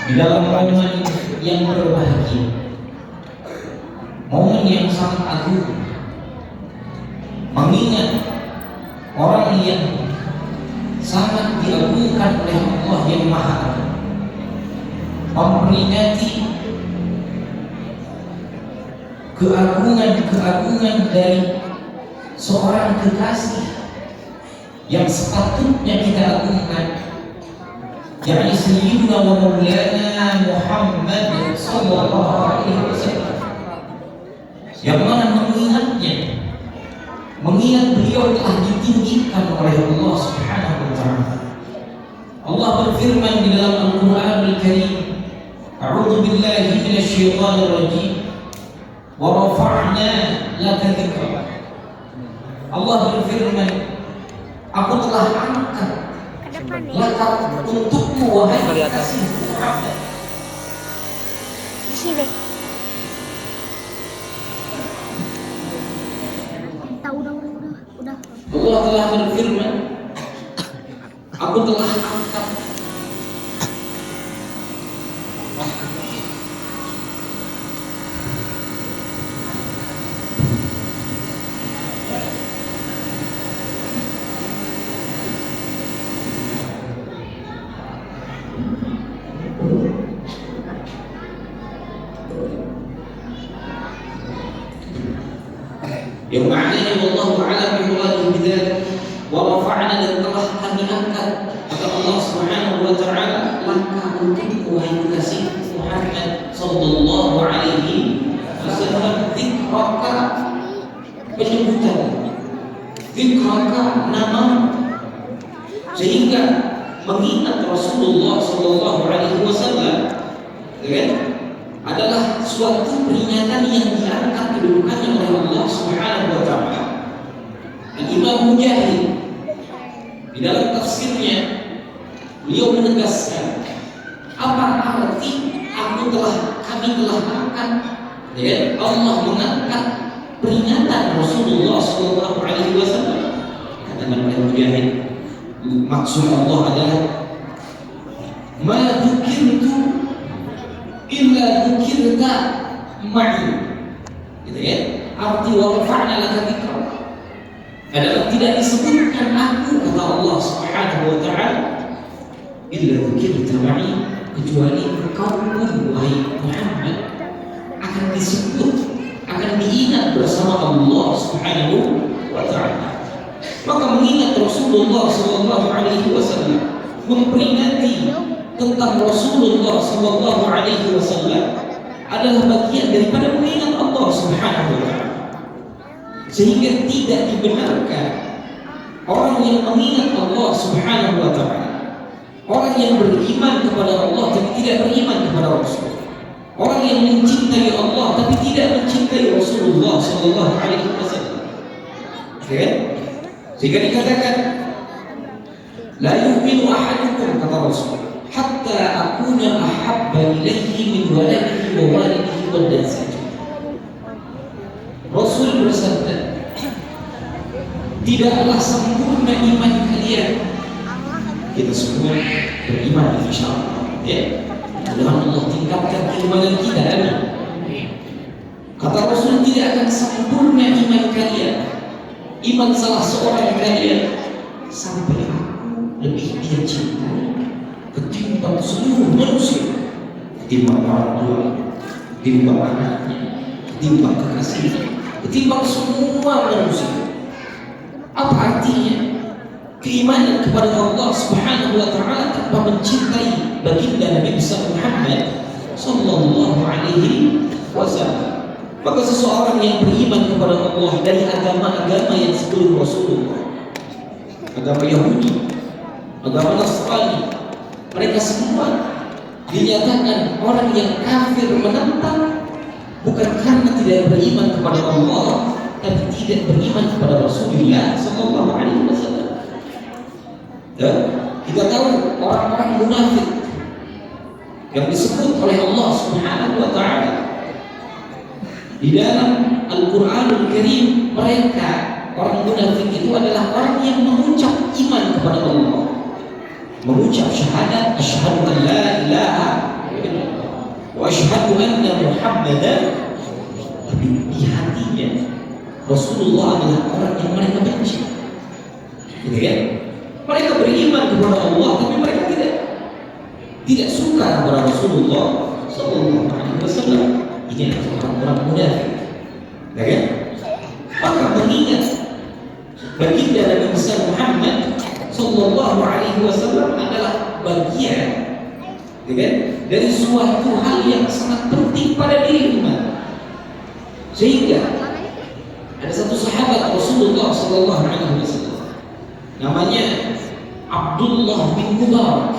di dalam momen yang berbahagia, momen yang sangat agung, mengingat orang yang sangat diagungkan oleh Allah yang Maha Agung, memperingati keagungan dari seorang kekasih yang sepatutnya kita agungkan, yakni Sayyidina wa Maulana Muhammad sallallahu alaihi wasallam, yang mana mengingat beliau telah ditinggikan oleh Allah Subhanahu wa taala. Allah berfirman di dalam Al-Qur'an Al-Karim, A'udzu billahi minasy syaithanir rajim, wa rafa'na laka dzikrak. Allah berfirman, aku telah angkat laka untukmu wahai kekasih Muhammad. Di sini. Udah. Allah telah berfirman, aku telah angkat yang maknanya wallahu a'lam bimuradihi bidzalik, wa rafa'na, dan telah kami angkat kata Allah Subhanahu wa taala laka untukmu wahai kekasih Muhammad sallallahu alaihi wasallam dzikraka, penyebutan dzikraka, nama, sehingga mengingat Rasulullah sallallahu alaihi wasallam adalah suatu peringatan yang diangkat kedudukannya oleh Allah Subhanahu wa taala. Imam Mujahid di dalam tafsirnya beliau menegaskan apa arti kami telah angkat, Allah mengangkat peringatan Rasulullah sallallahu alaihi wasallam. Kata Imam Mujahid, maksud Allah adalah ma dzukirtu illa dzukirta ma'i, gitu ya. Arti wa rafa'na laka dzikrak adalah tidak disebutkan aku, kata Allah Subhanahu wa taala, illa dzukirta ma'i, kecuali engkau pun wahai Muhammad akan disebut, akan diingat bersama Allah Subhanahu wa taala. Maka mengingat Rasulullah sallallahu alaihi wasallam, memperingati tentang Rasulullah sallallahu alaihi wasallam adalah bagian daripada mengingat Allah Subhanahu wa taala. Sehingga tidak dibenarkan orang yang mengingat Allah Subhanahu wa taala, orang yang beriman kepada Allah tapi tidak beriman kepada Rasul, orang yang mencintai Allah tapi tidak mencintai Rasulullah sallallahu alaihi wasallam. Sehingga dikatakan la yu'minu ahadukum, kata Rasul, hatta akuna ahabba ilaihi min waladihi wa walidihi wa nasi. Rasul bersabda, tidaklah sempurna iman kalian. Kita semua beriman insyaallah, ya. Mudah-mudahan Allah tingkatkan keimanan kita, amin. Kata Rasul, tidak akan sempurna iman kalian, iman salah seorang kalian, sampai aku lebih dia cintai ketimbang seluruh manusia, ketimbang orang tua, ketimbang anaknya, ketimbang kekasihnya, ketimbang semua manusia. Apa artinya? Keimanan kepada Allah Subhanahu wa taala tanpa mencintai baginda Nabi besar Muhammad sallallahu alaihi wasallam. Maka seseorang yang beriman kepada Allah dari agama-agama yang sebelum Rasulullah, agama Yahudi, agama Nasrani, mereka semua dinyatakan orang yang kafir menentang bukan karena tidak beriman kepada Allah, tapi tidak beriman kepada Rasulullah sallallahu alaihi wasallam. Dan kita tahu orang-orang munafik yang disebut oleh Allah Subhanahu wa taala di dalam Al-Qur'anul Karim, mereka orang munafik itu adalah orang yang mengucap iman kepada Allah, mengucap syahadat asyhadu an la ilaha anna Muhammadan, tapi di hatinya Rasulullah adalah orang yang mereka benci. Gitu kan? Mereka beriman kepada Allah, tapi mereka tidak suka kepada Rasulullah Sallallahu Alaihi Wasallam. Ini adalah orang-orang munafik. Ya kan? Maka mengingat baginda Nabi besar Muhammad Sallallahu Alaihi Wasallam adalah bagian, ya kan, dari suatu hal yang sangat penting pada diri umat. Sehingga ada satu sahabat Rasulullah Sallallahu Alaihi Wasallam, namanya Abdullah bin Mubarak.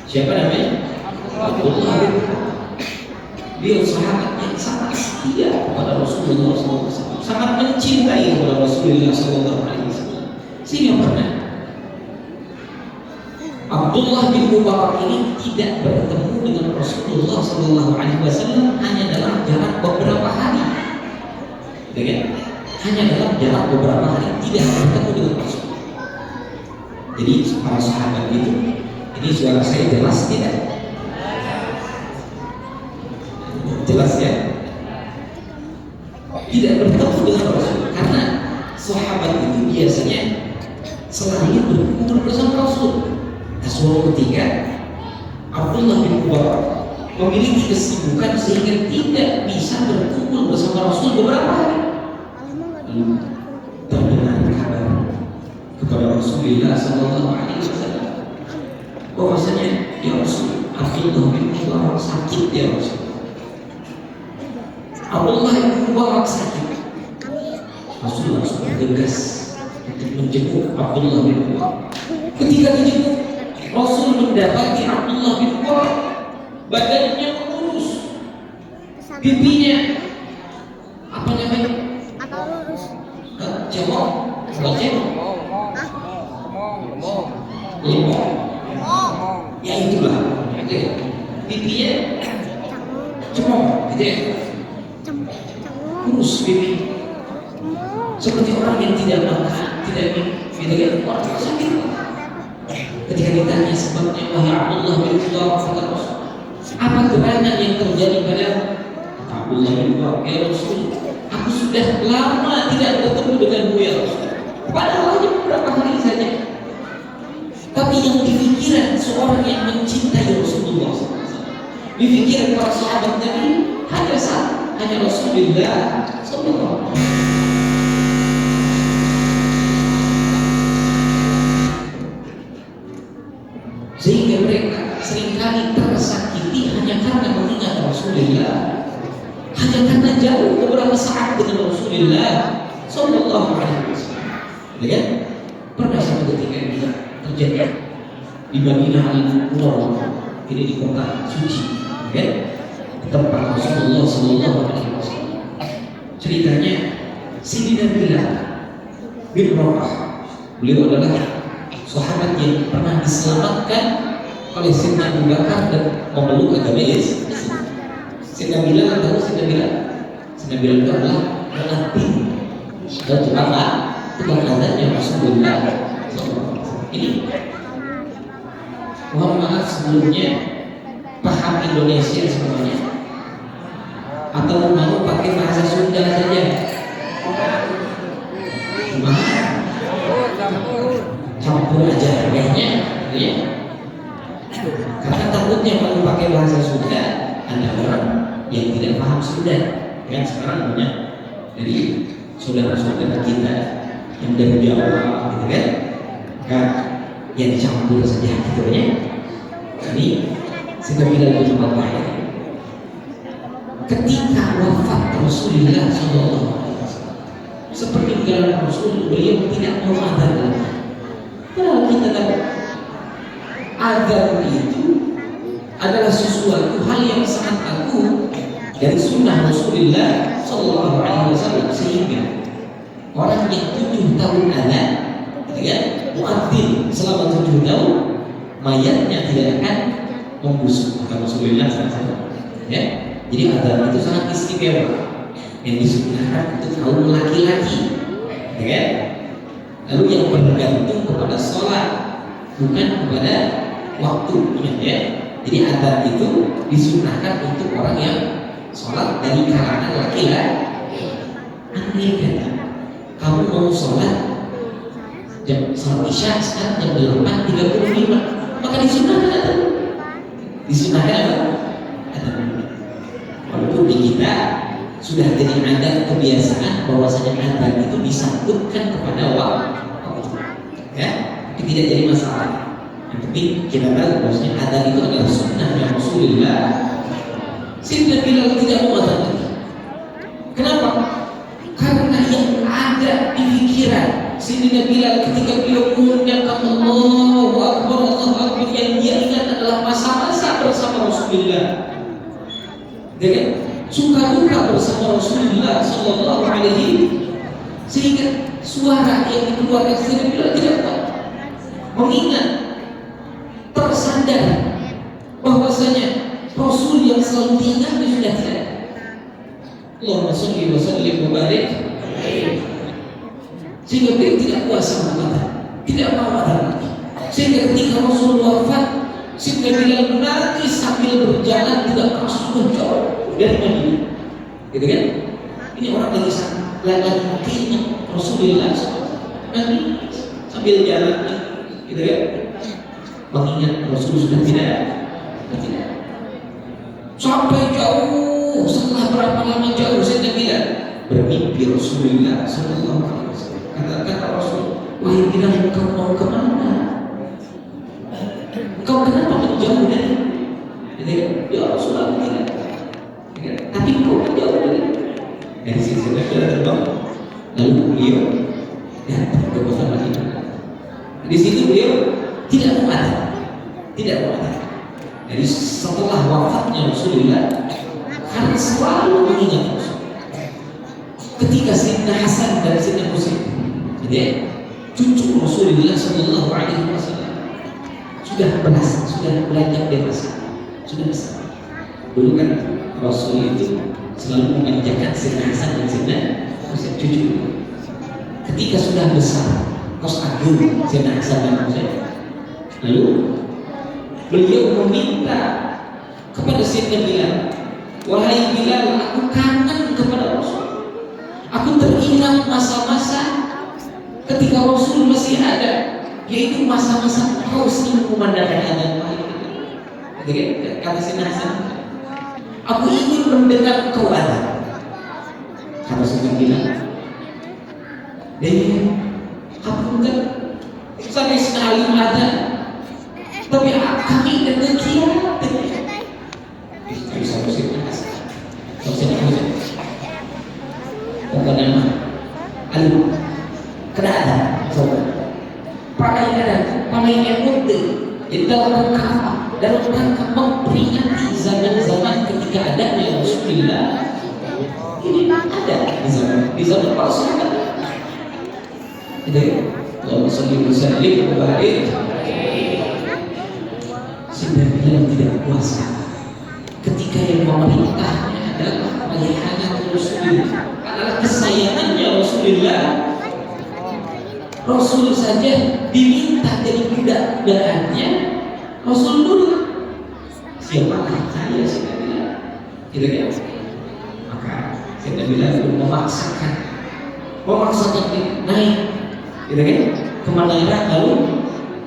Siapa namanya? Abdullah bin Mubarak. Dia sahabat yang sangat setia kepada Rasulullah SAW, sangat mencintai kepada Rasulullah SAW. Sehingga pernah Abdullah bin Mubarak ini tidak bertemu dengan Rasulullah SAW hanya dalam jarak beberapa hari. Dengan hanya dalam jarak beberapa hari tidak bertemu dengan Rasulullah. Jadi para sahabat itu, ini suara saya jelas tidak? Jelas ya? Tidak bertemu dengan Rasul karena sahabat itu biasanya selalu berkumpul bersama Rasul. Nah, suatu ketika Abdullah bin Mubarak memiliki kesibukan sehingga tidak bisa berkumpul bersama Rasul beberapa hari. Lalu terdengar kabar kepada Rasulullah Sallallahu Alaihi Wasallam bahwasanya ya Rasul, Abdullah bin Mubarak sakit ya Rasul. Abdullah bin Mubarak sakit. Rasul langsung bergegas untuk menjenguk Abdullah bin Mubarak. Ketika dijenguk, Rasul mendapati Abdullah bin Mubarak badannya kurus, pipinya apa namanya? Atau lurus? Cemong, bukan cemong. Lemong. Ya itulah. Pipinya cemong, gitu ya. Kurus pipi, seperti orang yang tidak makan, tidak minum, gitu kan? Orang yang sakit. Ketika ditanya sebabnya, wahai Abdullah bin Mubarak, kata Rasul, apa gerangan yang terjadi pada Abdullah bin Mubarak? Ya Rasul, aku sudah lama tidak bertemu denganmu ya Rasul. Padahal hanya beberapa hari saja. Tapi yang di pikiran seorang yang mencintai Rasulullah SAW, di pikiran para sahabat Nabi hanya satu, hanya Rasulullah SAW. Sehingga mereka seringkali tersakiti hanya karena mengingat Rasulullah, hanya karena jauh beberapa saat dengan Rasulullah Sallallahu Alaihi Wasallam. Lihat, pernah satu ketika ini terjadi di Madinah Al-Munawwarah, ini di kota suci, ya, tempat Rasulullah Sallallahu Alaihi Wasallam. Ceritanya Sayyidina Bilal bin Rabah, beliau adalah sahabat yang pernah diselamatkan oleh Sayyidina Abu Bakar dan memeluk agama Islam. Sayyidina Bilal atau Sayyidina Bilal? Sayyidina Bilal itu adalah pengantin dan tukang azannya Rasulullah. Ini mohon maaf sebelumnya, paham Indonesia semuanya atau mau pakai bahasa Sunda saja? Campur aja kayaknya, ya. Karena takutnya kalau pakai bahasa Sunda ada orang yang tidak paham Sunda. Kan sekarang banyak dari saudara-saudara kita yang dari Jawa, gitu kan? Kan yang dicampur saja, gitu ya. Ini sudah tidak berjumpa lagi. Ketika wafat Rasulullah SAW, seperti jalan Rasul, beliau tidak mau azan lagi. Kalau kita tahu azan itu adalah sesuatu hal yang sangat agung dari sunnah Rasulullah Sallallahu Alaihi Wasallam, sehingga orang yang 7 tahun azan, ketika muadzin selama 7 tahun, mayatnya tidak akan membusuk, kata Rasulullah SAW. Ya, jadi azan itu sangat istimewa yang disunnahkan untuk kaum laki-laki, ya kan? Lalu yang bergantung kepada sholat, bukan kepada waktu, ya. Jadi adzan itu disunahkan untuk orang yang sholat dari kalangan laki-laki. Andai kata kamu mau sholat sholat isya sekarang jam 8.35, maka disunahkan adzan. Disunahkan apa? Adzan. Walaupun di kita sudah jadi adat kebiasaan bahwasanya adzan itu disambutkan kepada waktu, ya, tapi tidak jadi masalah. Yang penting kita tahu bahwasanya adzan itu adalah sunnah yang Rasulullah. Sayyidina Bilal tidak mau adzan lagi. Kenapa? Karena yang ada di pikiran Sayyidina Bilal ketika beliau mengucapkan Allahu Akbar, Allahu Akbar, yang dia ingat adalah masa-masa bersama Rasulullah. Dengan suka duka bersama Rasulullah Sallallahu Alaihi, sehingga suara yang dikeluarkan Sayyidina Bilal tidak kuat. Mengingat tersandar bahwasanya Rasul yang selalu diingatnya sudah tidak ada. Allahumma sholli wa sallim wa barik. Sehingga beliau tidak kuasa mengatakan, tidak mau ada lagi. Sehingga ketika Rasul wafat, Sayyidina Bilal menangis sambil berjalan tidak sudah jauh dari Madinah. Gitu kan? Ini orang lagi keingat Rasulullah nanti sambil jalan, gitu kan? Mengingat Rasul sudah tidak. Sampai jauh, setelah berapa lama jauh Sayyidina Bilal bermimpi Rasulullah Sallallahu Alaihi Wasallam. Kata Rasul, wahai Bilal, engkau mau kemana? Engkau kenapa menjauh dari? Ya Rasulullah tidak. Tapi engkau menjauh dari sisi Bilal terbang. Lalu beliau datang ke kota Madinah. Di situ beliau tidak mau ada. Jadi setelah wafatnya Rasulullah, karena selalu mengingat Rasul. Ketika Sayyidina Hasan dan Sayyidina Husain, jadi cucu Rasulullah Sallallahu Alaihi Wasallam, sudah belajar dewasa, sudah besar. Dulu kan Rasul itu selalu memanjakan Sayyidina Hasan dan Sayyidina Husain, cucu. Ketika sudah besar, kos agung Sayyidina Hasan dan Husain, lalu beliau meminta kepada Sayyidina Bilal, wahai Bilal, aku kangen kepada Rasul. Aku teringat masa-masa ketika Rasul masih ada, yaitu masa-masa kau sering memandangkan adzan. Kata Sayyidina Hasan, aku ingin mendengar kau adzan. Kata Sayyidina Bilal, aku bukan sampai sekali adzan, tapi kami dengan kiamat. Lalu kenapa? Pakaian muda dalam rangka memperingati zaman-zaman ketika adanya Rasulullah. Ini ada di zaman para sahabat. Jadi Allahumma sholli wa sallim wa barik. Sayyidina Bilal tidak kuasa ketika yang memerintahnya adalah ayahnya Rasulullah, adalah kesayangannya Rasulullah. Rasul saja diminta jadi budak-budakannya, Rasul dulu. Siapakah saya Sayyidina Bilal? Gitu kan? Maka Sayyidina Bilal pun memaksakan naik, gitu kan? Kemana lalu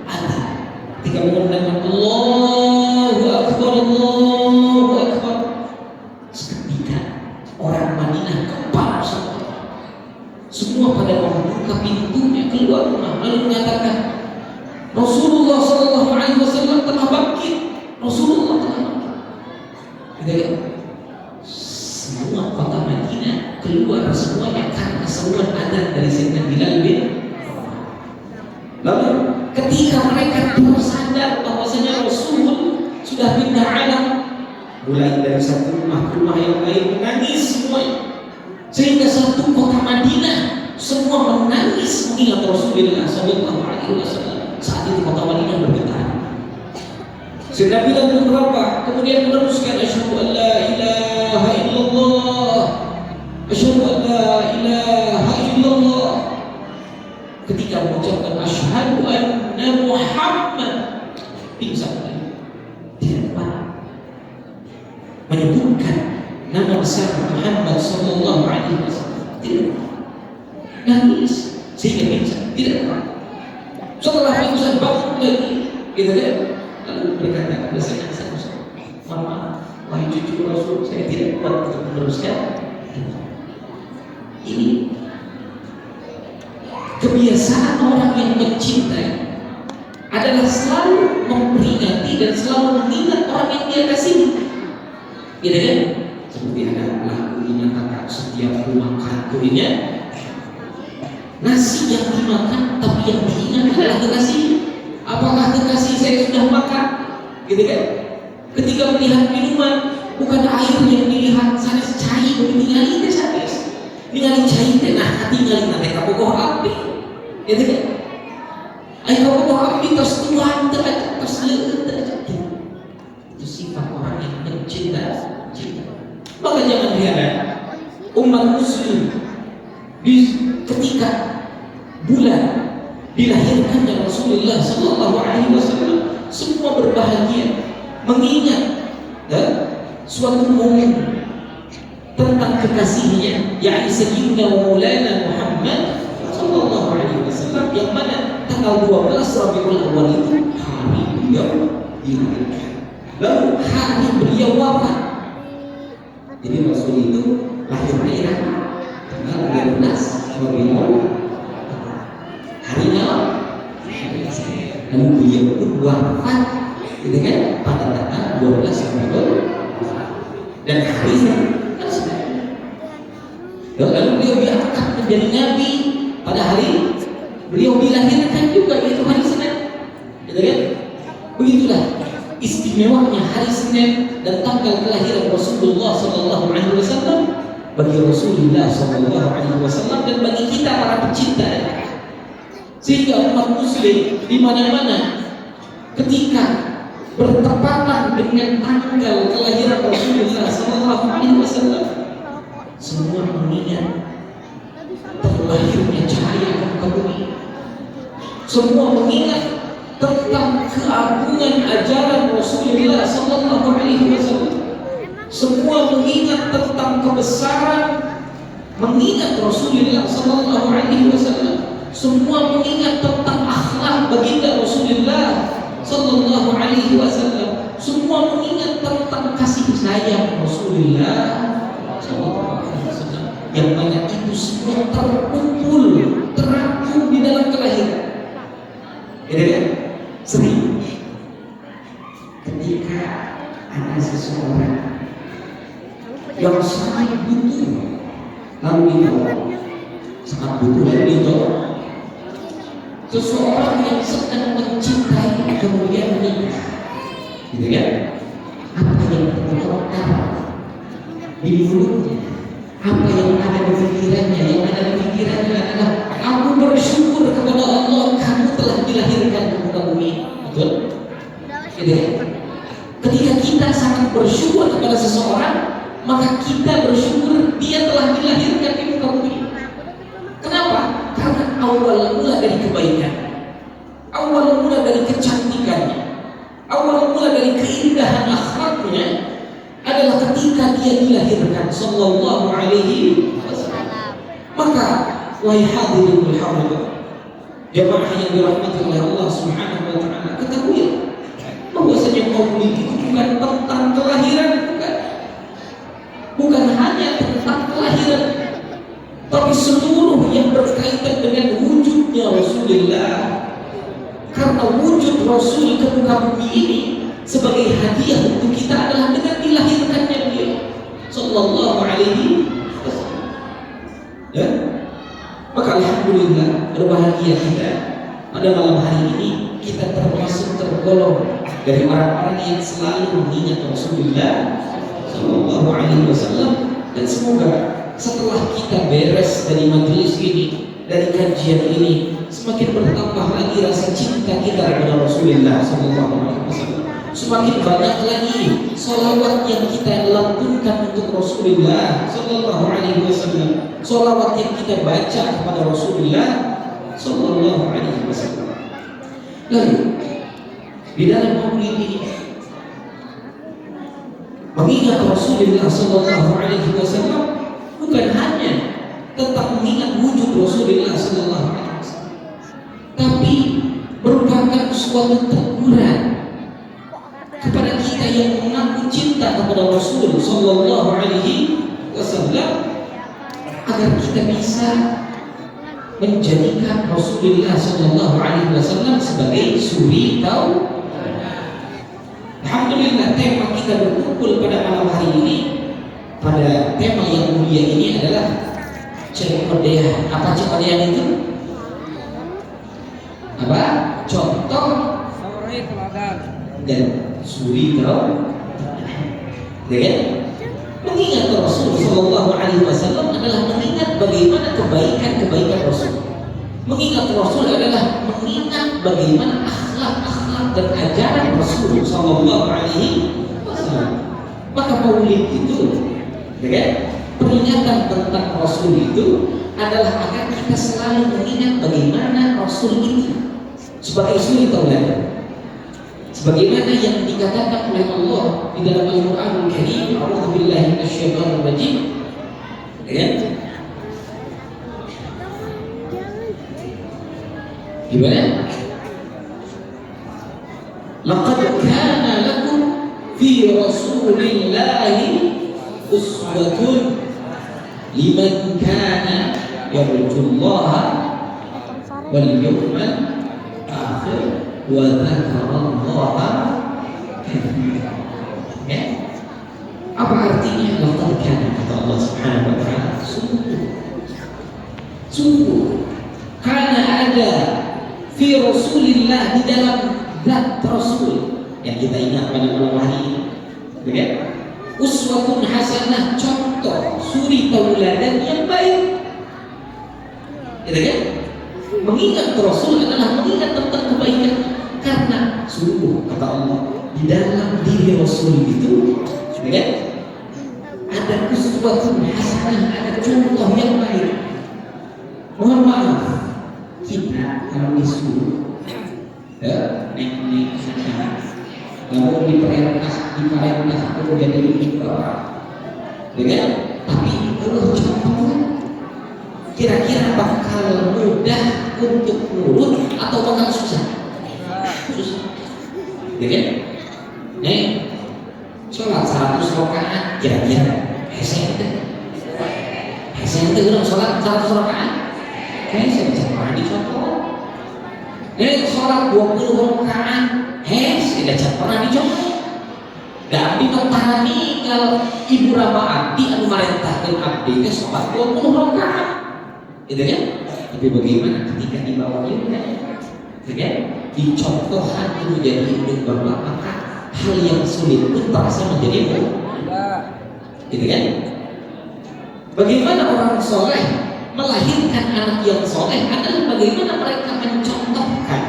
ada ketika mengundang Allahu Akbar, Allahu Akbar, seketika orang Madinah kepala semua pada membuka pintunya keluar rumah, lalu mengatakan Rasulullah Sallallahu Alaihi Wasallam telah bangkit. Rasulullah telah bangkit. Gitu. Semua kota Madinah keluar semuanya karena seruan adzan dari Sayyidina Bilal bin. Lalu ketika mereka tersadar bahwasanya Rasul sudah pindah alam, mulai dari satu rumah ke rumah yang lain menangis semuanya, sehingga satu kota Madinah semua menangis mengingat Rasulullah Sallallahu Alaihi Wasallam. Saat itu kota Madinah bergetar. Sayyidina Bilal bin Rabah kemudian meneruskan asyhadu an la ilaha illallah, asyhadu an la ilaha illallah. Ketika mengucapkan asyhadu anna Muhammad, pingsan, tidak kuat. menyebutkan nama besar Muhammad sallallahu alaihi wasallam. Tidak. Nangis sehingga pingsan. Tidak. Setelah pingsan bangun lagi, gitu kan? Lalu berkata kepada saya, "Mama, wahai cucu Rasul, saya tidak kuat untuk meneruskan." Ini kebiasaan orang yang mencintai adalah selalu memperingati dan selalu mengingat orang yang dia kasihi. Gitu kan? Seperti ada lagu ini mengatakan setiap rumah kantornya nasi yang dimakan tapi yang diingat adalah kekasih. Apakah kekasih saya sudah makan? Gitu kan? Ketika melihat minuman, bukan air yang dilihat, sana cair ningali teh sanes. Ningali cair teh nah hati ningali nanti kabogoh api. Gitu kan? Ai kabogoh api tos tuan teh tos leueut teh. Itu sifat orang yang mencinta. Maka jangan heran umat muslim ketika bulan dilahirkannya Rasulullah sallallahu alaihi wasallam semua berbahagia mengingat suatu momen tentang kekasihnya yakni sayyidina wa maulana Muhammad sallallahu alaihi wasallam yang mana tanggal 12 Rabiul Awal itu hari beliau dilahirkan, lalu hari beliau wafat. Jadi Rasul itu lahirnya tanggal 12 Rabiul Awal harinya, lalu beliau pun wafat gitu kan pada tanggal 12 Rabiul dan harinya kan sudah. Lalu beliau diangkat menjadi nabi pada hari beliau dilahirkan juga, yaitu hari Senin, gitu kan? Begitulah istimewanya hari Senin dan tanggal kelahiran Rasulullah sallallahu alaihi wasallam bagi Rasulullah sallallahu alaihi wasallam dan bagi kita para pecinta. Sehingga umat muslim di mana-mana ketika bertepatan dengan tanggal kelahiran Rasulullah sallallahu alaihi wasallam semua mengingat terlahirnya cahaya muka bumi. Semua mengingat tentang keagungan ajaran Rasulullah sallallahu alaihi wasallam. Semua mengingat tentang kebesaran mengingat Rasulullah sallallahu alaihi wasallam. Semua mengingat tentang akhlak baginda Rasulullah sallallahu alaihi wasallam. Semua mengingat tentang kasih sayang Rasulullah sallallahu alaihi wasallam. Yang banyak itu semua terkumpul, terangkum di dalam kelahiran. Gitu kan? Sering ketika ada seseorang yang sangat butuh lalu ditolong, sangat butuh lalu ditolong. Seseorang yang sedang mencintai kemudian menikah, gitu kan? Apa yang terlontar di mulutnya, apa yang ada di pikirannya, yang ada di pikirannya adalah aku bersyukur kepada Allah kamu telah dilahirkan ke muka bumi. Betul? Gitu kan? Ketika kita sangat bersyukur kepada seseorang, maka kita bersyukur dia telah dilahirkan di muka bumi. Kenapa? Karena awal mula dari kebaikan, awal mula dari kecantikannya, awal mula dari keindahan akhlaknya adalah ketika dia dilahirkan sallallahu alaihi wasallam. Maka wahai hadirin berhadirat, jemaah yang dirahmati oleh Allah Subhanahu wa taala, ketahui bahwasanya maulid itu bukan tentang kelahiran, bukan hanya tentang kelahiran, tapi seluruh yang berkaitan dengan wujudnya Rasulullah. Karena wujud Rasul ke muka bumi ini sebagai hadiah untuk kita adalah dengan dilahirkannya beliau sallallahu alaihi wasallam. Ya, maka alhamdulillah berbahagia kita pada malam hari ini kita termasuk tergolong dari orang-orang yang selalu mengingat Rasulullah sallallahu alaihi wasallam. Dan semoga setelah kita beres dari majelis ini, dari kajian ini, semakin bertambah lagi rasa cinta kita kepada Rasulullah sallallahu alaihi wasallam. Semakin banyak lagi sholawat yang kita lantunkan untuk Rasulullah sallallahu alaihi wasallam, sholawat yang kita baca kepada Rasulullah sallallahu alaihi wasallam. Lalu di dalam maulid ini Mengingat Rasulullah Sallallahu Alaihi Wasallam bukan hanya tentang mengingat wujud Rasulullah Sallallahu Alaihi Wasallam, tapi merupakan suatu teguran kepada kita yang mengaku cinta kepada Rasul Sallallahu Alaihi Wasallam agar kita bisa menjadikan Rasulullah Sallallahu Alaihi Wasallam sebagai suri tauladan. Alhamdulillah, tema kita berkumpul pada malam hari ini pada tema yang mulia ini adalah cekodean. Apa cekodean itu? Apa? Contoh dan suri tauladan. Ya, mengingat Rasul Sallallahu Alaihi Wasallam adalah mengingat bagaimana kebaikan Rasul. Mengingat Rasul adalah mengingat bagaimana akhlak dan ajaran Rasul Sallallahu Alaihi Wasallam. Maka maulid itu, ya, peringatan tentang Rasul itu adalah agar kita selalu mengingat bagaimana Rasul itu sebagai suri tauladan. Sebagaimana yang dikatakan oleh Allah di dalam Al-Qur'anul Karim, A'udzubillahi minasyaitonir rajim. Ya. Gimana? Laqad kana lakum fi Rasulillahi uswatun liman kana yarjullaha wal yawmal akhir wa dzakarallaha katsiran. Ya. Apa artinya laqad kana, kata Allah Subhanahu wa taala, sungguh karena ada fi Rasulillah, di dalam zat Rasul yang kita ingat pada malam hari ini, ya, uswatun hasanah, contoh suri tauladan yang baik. Gitu kan? Mengingat Rasul adalah mengingat tentang kebaikan, karena sungguh kata Allah di dalam diri Rasul itu, ya kan, ada uswatun hasanah, ada contoh yang baik. Mohon maaf, kita kalau disuruh naik sana, lalu diperintah untuk jadi imam, dengan tapi Allah contohnya kira-kira bakal mudah untuk nurut atau bakal susah? Susah, dengan sholat 100 rakaat kira-kira hese itu orang sholat 100 rakaat saya bisa pernah dicontoh. Sholat 20 rakaat, tidak pernah dicontoh. Dan ditotani kalau ibu rama abdi anu marentahkeun abdi ke sholat 20 rakaat, gitu kan? Tapi bagaimana ketika dibawa itu, kan? Dicontohkan itu jadi hidup bapak, maka hal yang sulit pun terasa menjadi mudah, gitu kan? Bagaimana orang soleh melahirkan anak yang soleh adalah bagaimana mereka mencontohkan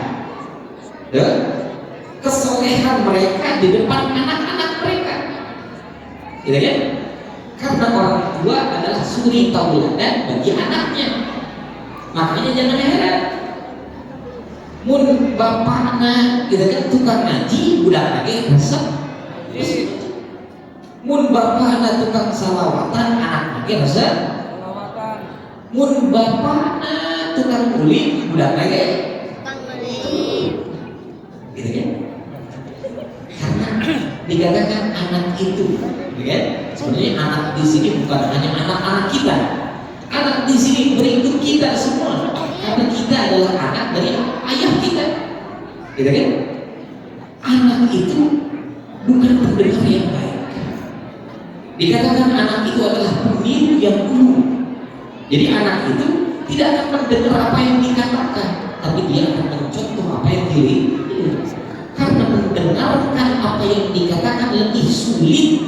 kesolehan mereka di depan anak-anak mereka, gitu kan? Karena orang tua adalah suri tauladan bagi anaknya. Makanya jangan heran, mun bapakna gitu kan tukang ngaji, budak lagi resep. Mun bapakna tukang salawatan, anak lagi resep. Mun bapakna tukang kulit, budak lagi gitu kan? Karena dikatakan anak itu, gitu kan? Sebenarnya anak di sini bukan hanya anak-anak kita, anak di sini berikut kita semua, karena kita adalah anak dari ayah kita, gitu kan? Anak itu bukan pendengar yang baik. Dikatakan anak itu adalah peniru yang buruk. Jadi anak itu tidak akan mendengar apa yang dikatakan, tapi dia akan mencontoh apa yang diri. Karena mendengarkan apa yang dikatakan lebih sulit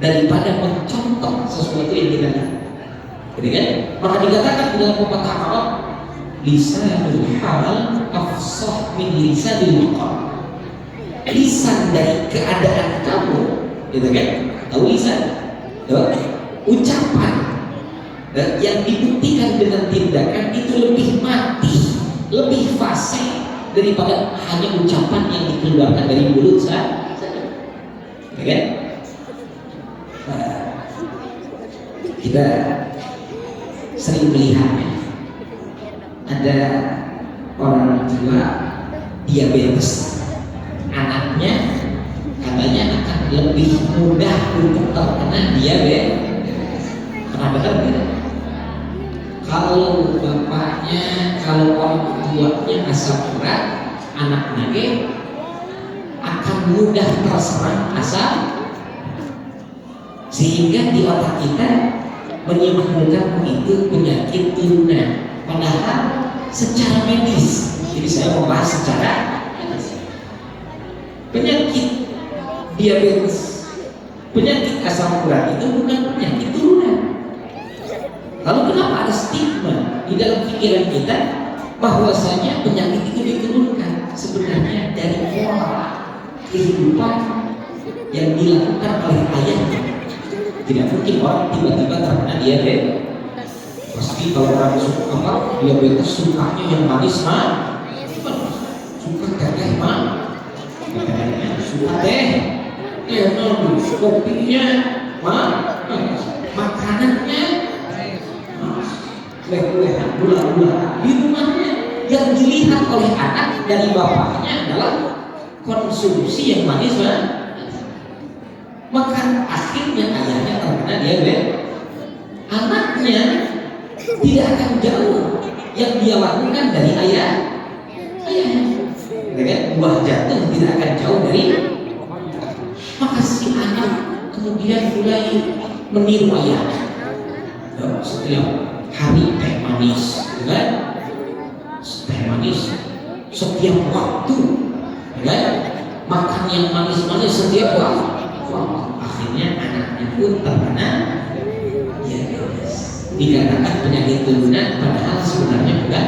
daripada mencontoh sesuatu yang dikatakan. Jadi kan? Maka dikatakan dalam pepatah Arab, lisanul hal afsah min lisanil maqal. Lisan dari keadaan kamu, gitu kan? Tahu lisan? Ucapan yang dibuktikan dengan tindakan itu lebih mati, lebih fasih daripada hanya ucapan yang dikeluarkan dari mulut saja. Okay? Kita sering melihatnya, ada orang tua diabetes, anaknya katanya akan lebih mudah untuk terkena diabetes. Pernah dengar tidak? Kalau bapaknya, kalau orang tuanya asam urat, anaknya akan mudah terserang asam, sehingga di otak kita menyimpulkan itu penyakit turunan. Padahal secara medis, jadi saya membahas secara medis. Penyakit diabetes, penyakit asam urat itu bukan penyakit turunan. Lalu kenapa ada stigma di dalam pikiran kita bahwasanya penyakit itu diturunkan? Sebenarnya dari pola kehidupan yang dilakukan oleh ayahnya. Tidak mungkin orang tiba-tiba terkena diabetes. Pasti kalau orang suka diabetes sukanya yang manis suka teh suka teh kopinya makanannya leha-leha gula-gula. Di rumahnya yang dilihat oleh anak dari bapaknya adalah konsumsi yang manis maka akhirnya ayahnya terkena diabetes. Anaknya tidak akan jauh yang dia lakukan dari ayahnya. Buah jatuh tidak akan jauh dari. Maka si anak kemudian mulai meniru ayahnya. Setiap hari teh manis, kan? Teh manis setiap waktu, kan? Makan yang manis-manis setiap waktu. Akhirnya anaknya pun terkena diabetes. Dikatakan penyakit turunan, padahal sebenarnya bukan.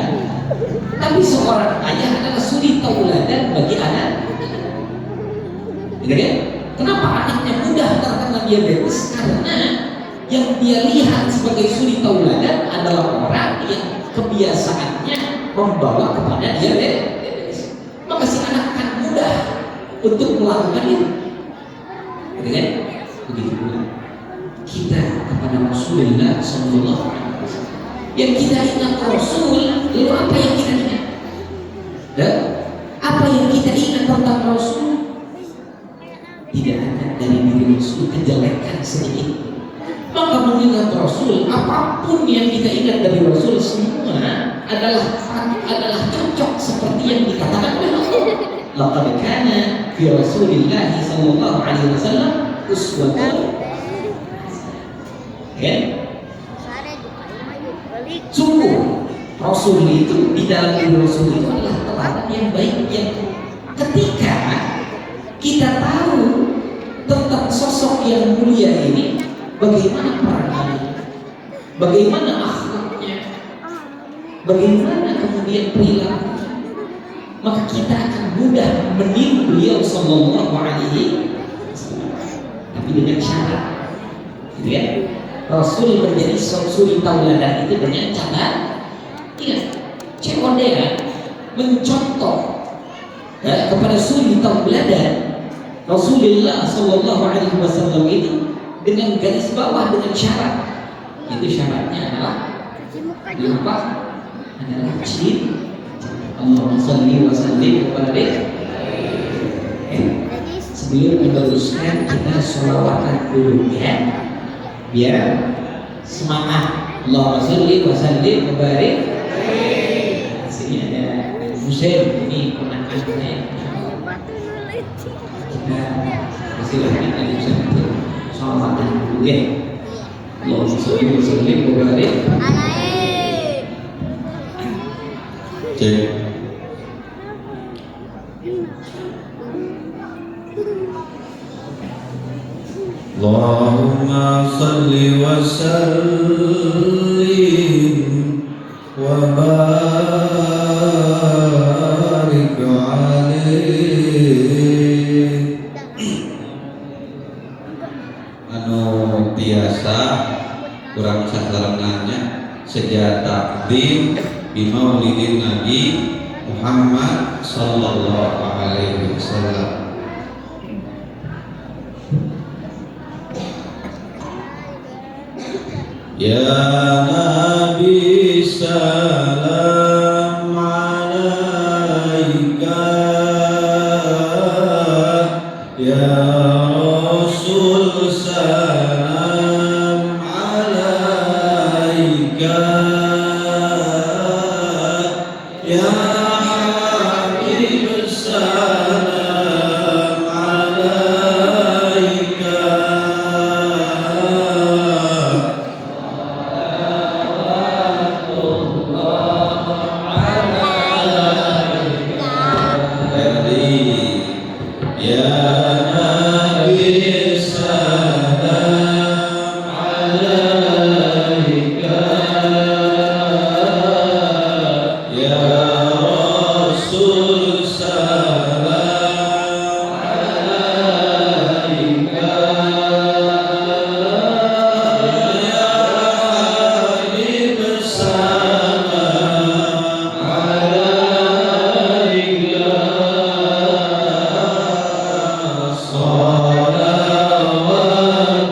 Tapi seorang ayah adalah suri tauladan bagi anak. Kan? Kenapa anaknya mudah terkena diabetes? Karena yang dia lihat sebagai suri tauladan adalah orang yang kebiasaannya membawa kepada diabetes. Maka si anak akan mudah untuk melakukan itu. Kan? Begitu pula kita kepada Rasulullah Sallallahu Alaihi Wasallam. Yang kita ingat Rasul, lalu apa yang kita ingat? Dan apa yang kita ingat tentang Rasul? Tidak ada dari diri Rasul kejelekan sedikit. Maka mengingat Rasul, apapun yang kita ingat dari Rasul semua adalah cocok seperti yang dikatakan oleh Rasul. Laqad kana fi Rasulillah sallallahu alaihi wasallam uswatun. Sungguh Rasul itu di dalam diri Rasul itu adalah teladan yang baik, yang ketika kita tahu tentang sosok yang mulia ini, bagaimana perannya, bagaimana akhlaknya, bagaimana kemudian perilakunya, maka kita akan mudah meniru beliau sallallahu alaihi wasallam. Tapi dengan syarat, gitu ya. Rasul menjadi suri tauladan itu dengan cara COD mencontoh kepada suri tauladan Rasulullah sallallahu alaihi wasallam itu dengan garis bawah, dengan syarat. Itu syaratnya adalah apa? Adalah cinta. Allahumma shalli wa sallim wa barik. Sebelum meneruskan kita sholawatan dulu ya, biar semangat. Allahumma shalli wa sallim wa barik. Sini ada Husain, ini ponakannya. Kita persilahkan Ali Husain itu sholawatan dulu ya. Allahumma shalli wa sallim wa barik. Cek. Allahumma salli wa sallim wa barik alaihi. Anu biasa kurang sasarannya sejak takdim di maulidin Nabi Muhammad sallallahu alaihi wasallam. Ya Nabi salam alaika, Ya Rasul salam alaika, Ya Habib salam alaika. Ya Nabi salam alaika, Ya Rasul salam alaika, Ya Habib salam alaika.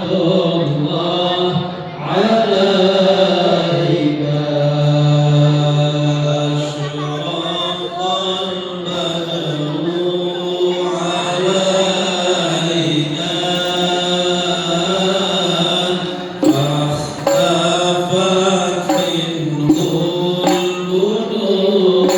Salawatullah alaika, syarafal badru alaina, fakhtafat minhul budur.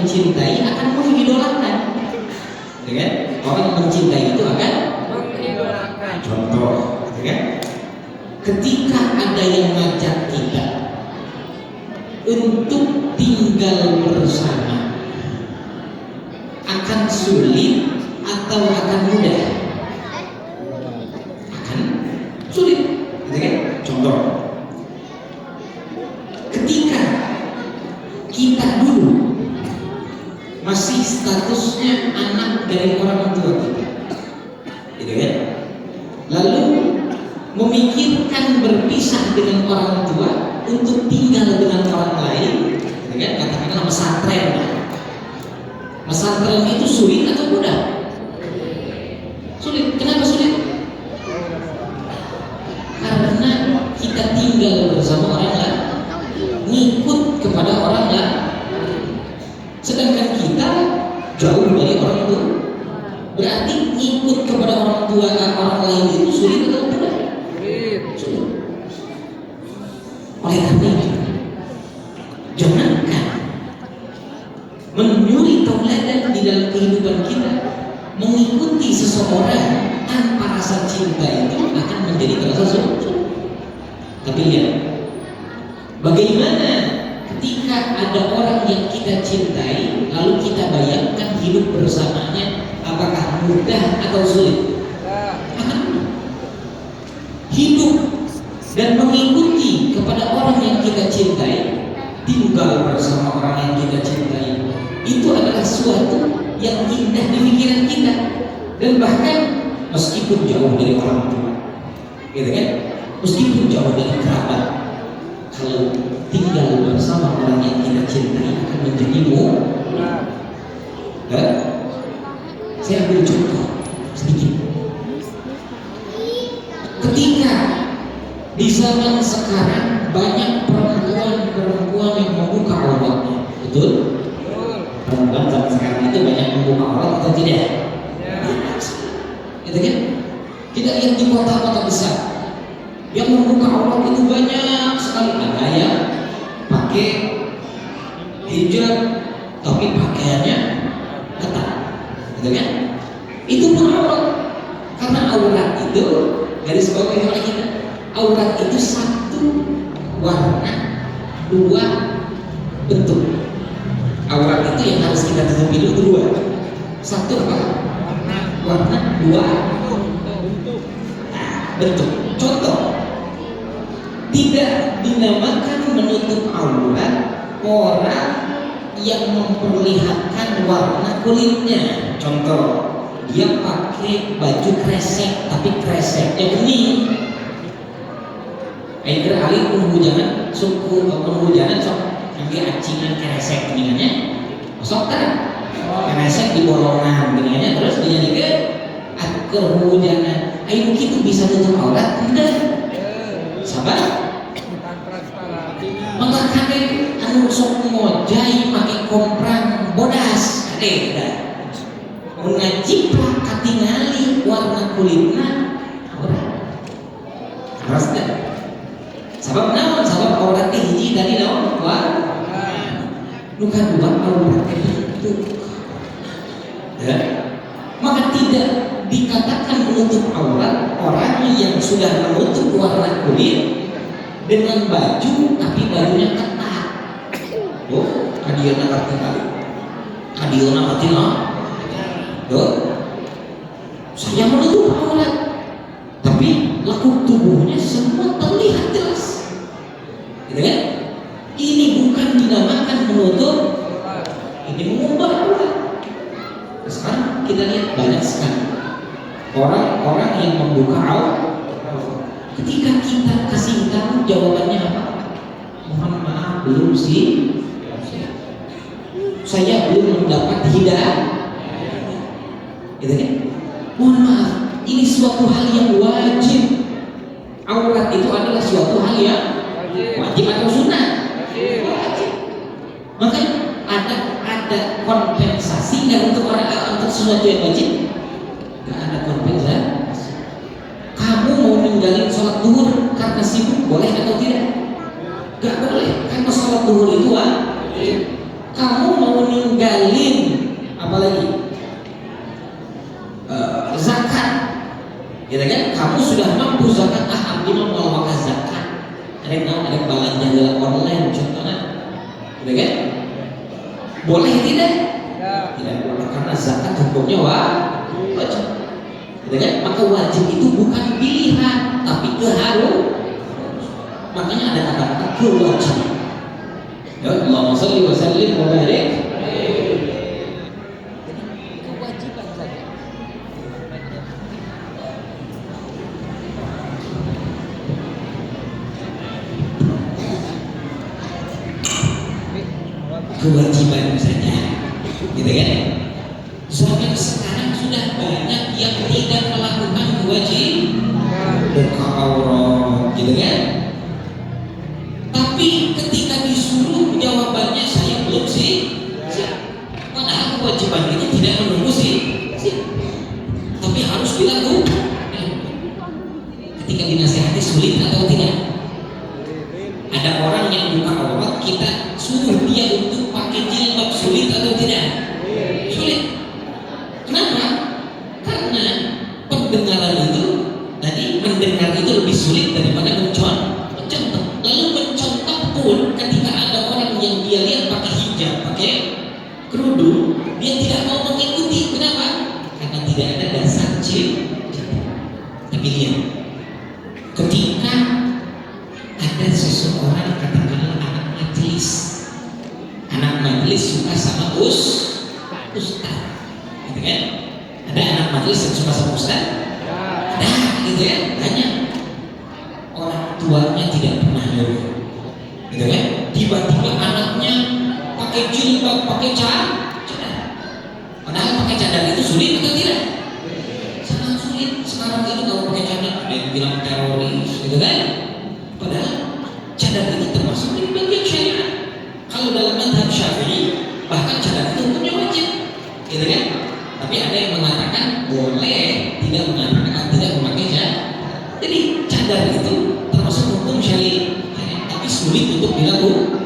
mencintai akan mengidolakan. Ya kan? Orang mencintai itu akan mengidolakan. Contoh, ya kan? Ketika ada yang ngajak kita untuk tinggal bersama, akan sulit atau akan mudah? Akan sulit, ya kan? Contoh, ketika kita dulu masih statusnya anak dari orang tua kita, gitu kan? Lalu memikirkan berpisah dengan orang tua untuk tinggal dengan orang lain, gitu kan? Katakanlah pesantren. Pesantren itu sulit atau mudah? Sulit. Kenapa sulit? Karena kita tinggal bersama orang lain, ngikut kepada orang lain. Sedangkan kita jauh dari orang tua, berarti ngikut kepada orang tua orang lain itu sulit atau mudah? Sulit. Oleh karena itu, jangankan menyuri tauladan di dalam kehidupan kita, mengikuti seseorang tanpa rasa cinta itu akan menjadi terasa sulit. Tapi lihat, bagaimana ketika ada orang yang kita cintai, lalu kita bayangkan hidup bersamanya, apakah mudah atau sulit? Akan mudah. Hidup dan mengikuti kepada orang yang kita cintai, tinggal bersama orang yang kita cintai, itu adalah suatu yang indah di pikiran kita. Dan bahkan meskipun jauh dari orang tua, gitu kan? Meskipun jauh dari kerabat, kalau tinggal bersama orang yang kita cintai akan menjadi mudah. Saya ambil contoh sedikit. Ketika di zaman sekarang banyak perempuan yang membuka auratnya, betul? Perempuan zaman sekarang itu banyak membuka aurat atau tidak? Gitu kan? Kita lihat di kota-kota besar, yang membuka aurat itu banyak sekali. Ada yang pakai hijab tapi pakaiannya ketat, gitu kan? Itu pun aurat, karena aurat itu garis bawah oleh kita. Aurat itu satu warna, dua bentuk. Aurat itu yang harus kita tutupi dulu dua. Satu apa? Warna, dua bentuk. Contoh, tidak dinamakan menutup aurat orang yang memperlihatkan warna kulitnya. Contoh, dia pakai baju kresek tapi kreseknya bening. Air alih penghujanan suku penghujanan sok ambil acingan kresek beningannya, sok kan? Kresek di bolongan beningannya terus dijadikan akur hujanan. Air begitu bisa tutup aurat? Tidak. Sabar. Maka kade anu sok ngojai pakai komprang bodas kade dah. Mun ngajiplak katingali warna kulitna aurat. Harus dah. Sabab naon? Sabab aurat teh hiji tadi naon? Luka dua aurat bentuk. Ya. Maka tidak dikatakan menutup aurat orang yang sudah menutup warna kulit dengan baju tapi bajunya ketat. Oh, kadiana ngerti kali. Kadiana ngerti lah. Tuh, saya menutup aurat, tapi lekuk tubuhnya semua terlihat jelas. Gitu kan? Ini bukan dinamakan menutup, ini mengubah aurat. Sekarang kita lihat banyak sekali orang-orang yang membuka aurat. Ketika kita kasih tahu jawabannya apa? Mohon maaf, belum sih. Saya belum mendapat hidayah. Gitu kan? Mohon maaf, ini suatu hal yang wajib. Aurat itu adalah suatu hal yang wajib atau sunnah? Wajib. Makanya ada kompensasi nggak untuk sesuatu yang wajib? Nggak ada kompensasi. Kamu mau ninggalin sholat duhur karena sibuk, boleh atau tidak? Nggak boleh, karena sholat duhur itu wajib. kamu mau ninggalin apalagi zakat, gitu kan? Kamu sudah mampu zakat, abdi mau mengeluarkan zakat. Ada yang tahu, ada belanja online contohnya, gitu kan? Boleh tidak? Tidak boleh karena zakat hukumnya wajib, gitu kan? Maka wajib itu bukan pilihan, tapi keharusan. Makanya ada kata-kata kewajiban. Ya, Allahumma shalli wa sallim wa barik. Kewajiban saja. Kewajiban saja, gitu kan? Zaman sekarang sudah banyak yang tidak melakukan kewajiban, buka aurat, gitu kan? Tapi ketika disuruh jawabannya saya belum sih. Padahal kewajiban itu tidak menunggu sih. Tapi harus dilakukan. Ketika dinasihati sulit atau tidak? Ada orang yang buka aurat, kita suruh dia untuk pakai jilbab, sulit atau tidak? Sulit. Kenapa? Karena pendengaran itu tadi mendengar itu lebih sulit daripada mencontoh. Lalu mencontoh pun ketika ada orang yang dia lihat pakai hijab, pakai kerudung, dia tidak mau mengikuti. Kenapa? Karena tidak ada dasar cinta. Tapi lihat, ketika ada seseorang katakanlah anak majelis suka sama ustaz, gitu kan? Ada anak majelis yang suka sama ustaz? Ada, gitu ya, banyak. Orang tuanya tidak pernah nyuruh, gitu kan? Tiba-tiba anaknya pakai jilbab, pakai cadar. Padahal pakai cadar itu sulit atau tidak? Sangat sulit. Sekarang itu kalau pakai cadar ada yang bilang teroris, gitu kan? Padahal cadar itu termasuk di bagian syariat. Kalau dalam mazhab Syafi'i bahkan cadar itu hukumnya wajib, gitu kan? Tapi ada yang mengatakan boleh, tidak mengatakan tidak memakai cadar. Jadi cadar itu termasuk hukum syariat, tapi sulit untuk dilakukan.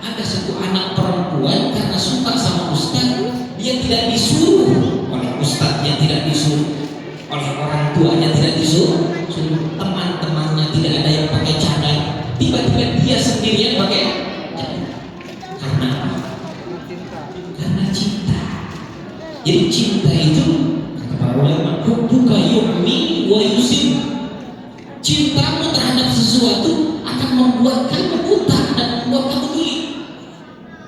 Ada satu anak perempuan karena suka sama ustaz, dia tidak disuruh oleh ustaz, dia tidak disuruh oleh orang tuanya, tidak disuruh, teman-temannya tidak ada yang pakai cadar, tiba-tiba dia sendirian pakai cadar. Karena cinta. Jadi cinta itu kata para ulama, hubbuka yu'mi wa yusim. Cintamu terhadap sesuatu akan membuat kamu buta dan membuat kamu tuli.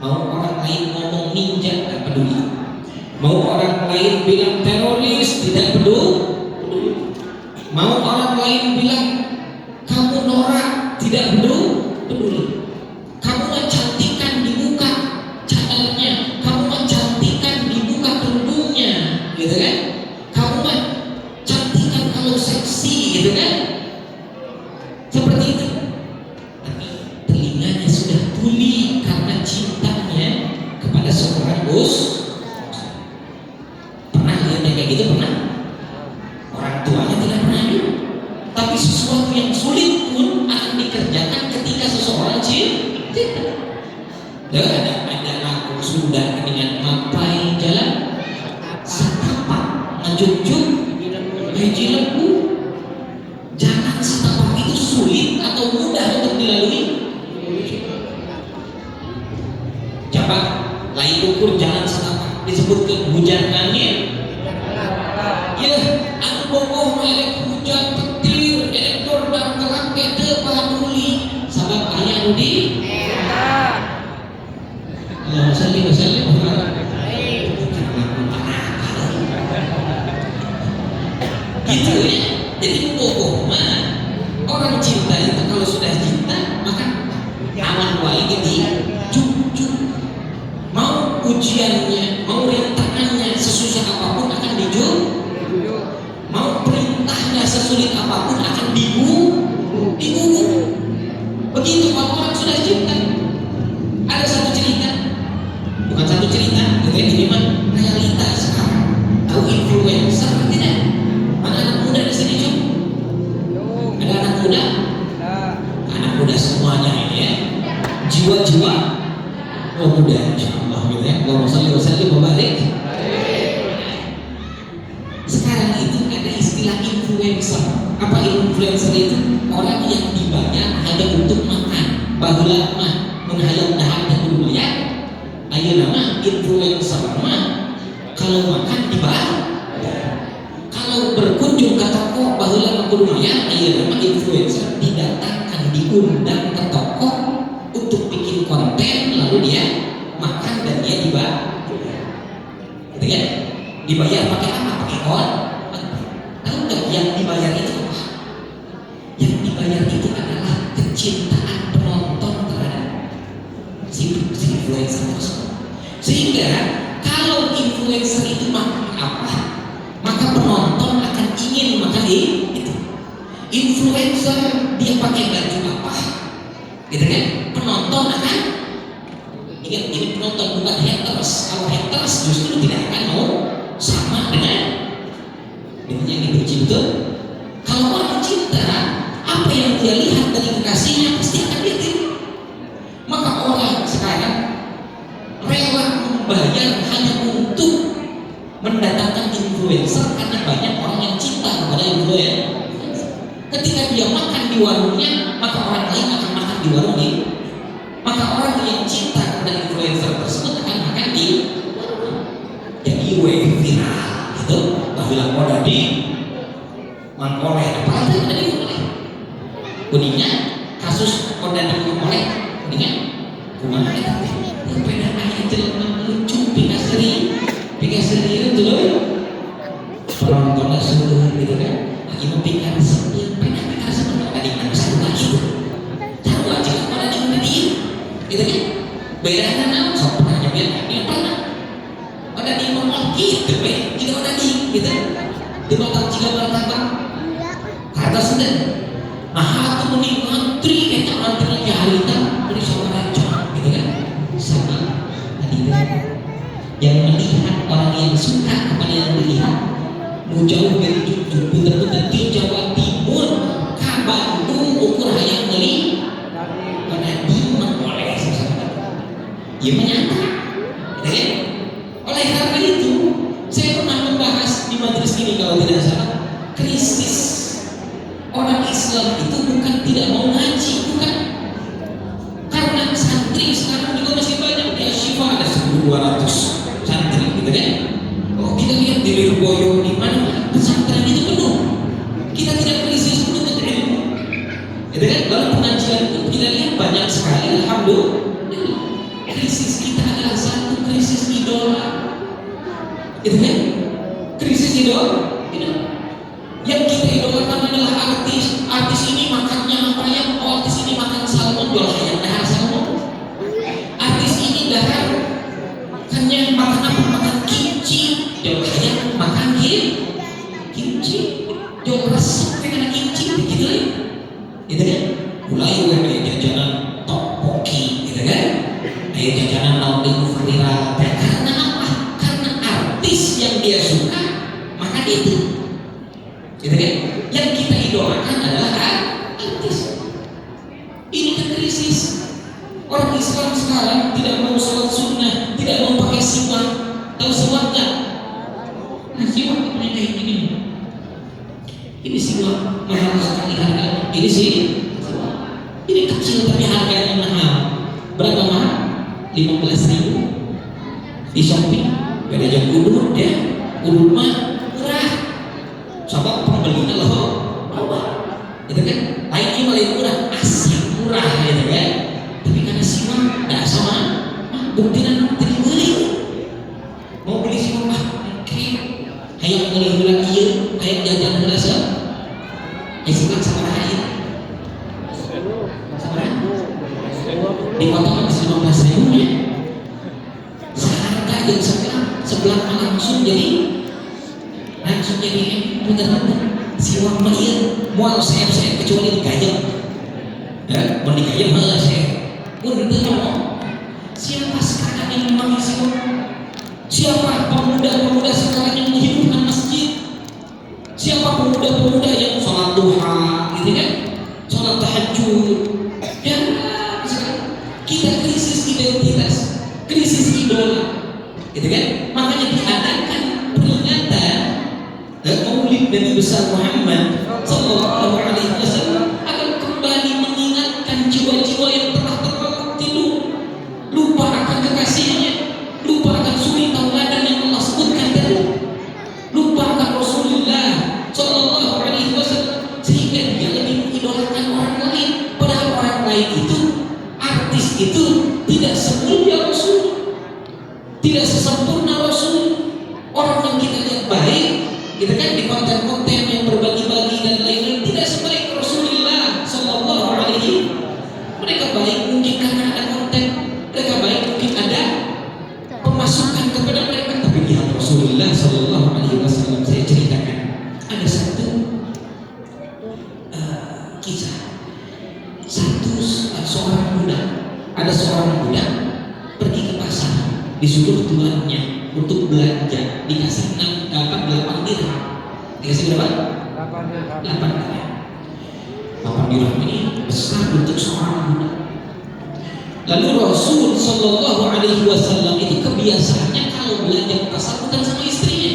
Mau orang lain ngomong ninja, tidak peduli. Mau orang lain bilang teroris, tidak peduli. Mau orang lain bilang kamu norak, tidak peduli. Kamu mencantikkan di muka cadarnya, kamu mencantikkan di muka kerudungnya, gitu kan? Kamu mencantikkan kalau seksi, gitu kan? Seperti itu. Tapi telinganya sudah tuli karena cintanya kepada seorang Pernah lihat yang kayak gitu? Pernah? Orang tuanya tidak pernah juga. Tapi sesuatu yang sulit pun akan dikerjakan ketika seseorang cinta. Ya, ada lagu Sunda dengan mapai jalan setapak ngajuk-juk haji lembu. Jalan setapak itu sulit atau mudah untuk dilalui? Coba lain ukur jalan setapak disebutkan hujan angin. Ya, anu bogoh melek hujan petir, elektor dan kelangke teu paduli sabab aya nu di Allahumma shalli wa sallim wa barik. Gitu ya. Jadi bogoh mah orang cinta itu kalau sudah cinta maka aman wae gitu. Cuk. Mau ujiannya, mau rintangannya sesusah apapun akan dijul. Mau perintahnya sesulit apapun akan digugur. Begitu kalau orang sudah cinta. Ada satu cerita, bukan satu cerita, ini mah realita sekarang. Tahu influencer tidak? Mana anak muda di sini Cuk? Ada anak muda? Anak muda semuanya ini ya. Jiwa-jiwa Oh mudah, insyaallah gitu ya. Allahumma shalli wa sallim wa barik. Sekarang itu ada istilah influencer. Apa influencer itu? Orang yang dibayar hanya untuk makan. Baheula mah mun hayang dahar teh kudu bayar. Ayeuna mah influencer mah kalau makan dibayar. Kalau berkunjung ke toko baheula mah kudu bayar. Ayeuna mah influencer didatangkan, diundang ke toko untuk bikin konten, lalu dia makan dan dia dibayar. Gitu ya? Dibayar pakai apa? Pakai on. Tahu nggak yang dibayar itu apa? Yang dibayar itu adalah kecintaan penonton terhadap si influencer tersebut. Sehingga kalau influencer itu makan apa, maka penonton akan ingin makan itu. Influencer dia pakai baju apa, gitu kan? Penonton akan ingat, ini penonton bukan haters. Kalau haters justru tidak akan mau sama dengan yang dibenci. Betul? Kalau orang cinta, apa yang dia lihat dari kekasihnya pasti akan dia tiru. Maka orang sekarang rela membayar hanya untuk mendatangkan influencer karena banyak orang yang cinta kepada influencer. Ketika dia makan di warungnya, maka orang lain akan makan di warung ini. Maka orang yang cinta kepada influencer tersebut akan makan di jadi viral gitu. Bilang mau tadi mangoleh apa aja tadi mangoleh kuningnya kasus kodani mangoleh kuningnya kumaha eta teh beda aya jelema lucu pingaseri itu loh penontonnya seluruh gitu kan lagi mau pingaseri tadi mana satu lagi tahu aja mana di gitu kan beda kan sok pernah nyobain dia pernah ada di mangoleh gitu be gitu ada di gitu di kota Cilegon kata sudah nah aku mending ngantri kita ngantri ke harita beri saudara gitu kan sama tadi yang melihat orang yang suka kepada yang dilihat mau jauh dari Jujur bener-bener di Jawa Timur ke Bandung ukur hayang beli pada di mengoleh ya menyata gitu kan. Oleh karena itu saya pernah membahas di majelis ini kalau tidak salah, krisis orang Islam itu bukan tidak mau ngaji, bukan. Karena santri sekarang juga masih banyak di Asyifa ada 1.200 santri, gitu kan? Oh kita lihat di Lirboyo di mana pesantren itu penuh. Kita tidak krisis menuntut ilmu, gitu kan? Dalam pengajian pun kita lihat banyak sekali, alhamdulillah. Krisis kita adalah satu krisis idola. Itu kan? Krisis idola. Yang kita idolakan adalah artis. Artis ini makannya apa ya? Oh, artis ini makan salmon, jual ayam dahar salmon. Artis ini dahar makannya makan apa? Makan kimchi, jual ayam makan kimchi. Jual resep karena kimchi, begitu ya? Gitu kan? Mulai dari jajanan tteokbokki, gitu kan? Kayak jajanan nauding viral. Karena apa? Yang dia suka maka itu gitu kan? Yang kita idolakan adalah artis. Ini kan krisis. Orang Islam sekarang tidak mau sholat sunnah, tidak mau pakai siwak. Tahu siwak nggak? Nah siwak punya kayak gini. Ini siwak mahal sekali harganya. Ini sih ini kecil tapi harganya mahal. Berapa mahal? 15.000 di Shopee. Beda jam udut ya, udut mah murah. Sebab pembelinya loh, itu kan? Lainnya malah murah, asal murah gitu kan? Tapi karena siwak nggak sama, buktinya tidak beli. Mau beli siwak oke, kayak beli gula iya, kayak jajan gula se, siwak sama lain. Sama dipotong habis 15.000 ya. Seharga yang sebelah langsung jadi bener-bener siwak melihat mual saya kecuali digayam ya, mau digayam malah saya siapa sekarang yang memakai siwak? Siapa pemuda-pemuda sekarang yang menghidupkan masjid? Siapa pemuda-pemuda yang sholat duha gitu kan, sholat tahajud? Dan kita krisis identitas. gitu kan? Makanya diadakan peringatan Maulid Nabi besar Muhammad Sallallahu Alaihi Wasallam agar kembali mengingatkan jiwa-jiwa yang telah terlelap tidur, lupa akan kekasihnya, lupa akan suri tauladan yang Allah sebutkan tadi, lupa akan Rasulullah Sallallahu Alaihi Wasallam, sehingga dia lebih mengidolakan orang lain. Padahal orang lain itu, artis itu tidak semulia Rasul, tidak sesempurna Rasul. Orang yang kita lihat baik, kita kan di konten-konten yang berbagi-bagi dan lain-lain, tidak sebaik Rasulullah Sallallahu Alaihi. Mereka baik mungkin karena ada konten, mereka baik mungkin ada pemasukan kepada mereka, tapi lihat Rasulullah Sallallahu Alaihi Wasallam. Saya ceritakan ada satu kisah. Seorang budak, ada seorang budak pergi ke pasar, disuruh tuannya untuk belanja, dikasih 8 dirham. Dikasih berapa? 8 dirham. 8 dirham ini besar untuk seorang budak. Lalu Rasul Sallallahu Alaihi Wasallam ini kebiasaannya kalau belanja ke pasar bukan sama istrinya,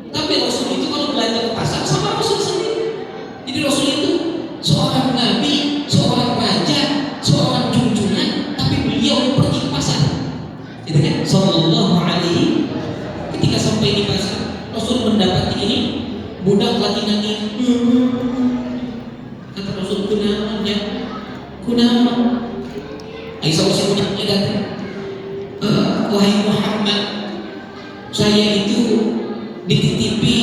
tapi Rasul itu kalau belanja ke pasar sama Rasul sendiri. Jadi Rasul itu seorang nabi, seorang raja, seorang junjungan, tapi beliau pergi ke pasar. Gitu kan? Sallallahu Alaihi. Ketika sampai di pasar, Rasul mendapati ini budak lagi nangis. Kata Rasul, kunamanya, kunama. Aisyah usianya datang. Wahai Muhammad, saya itu dititipi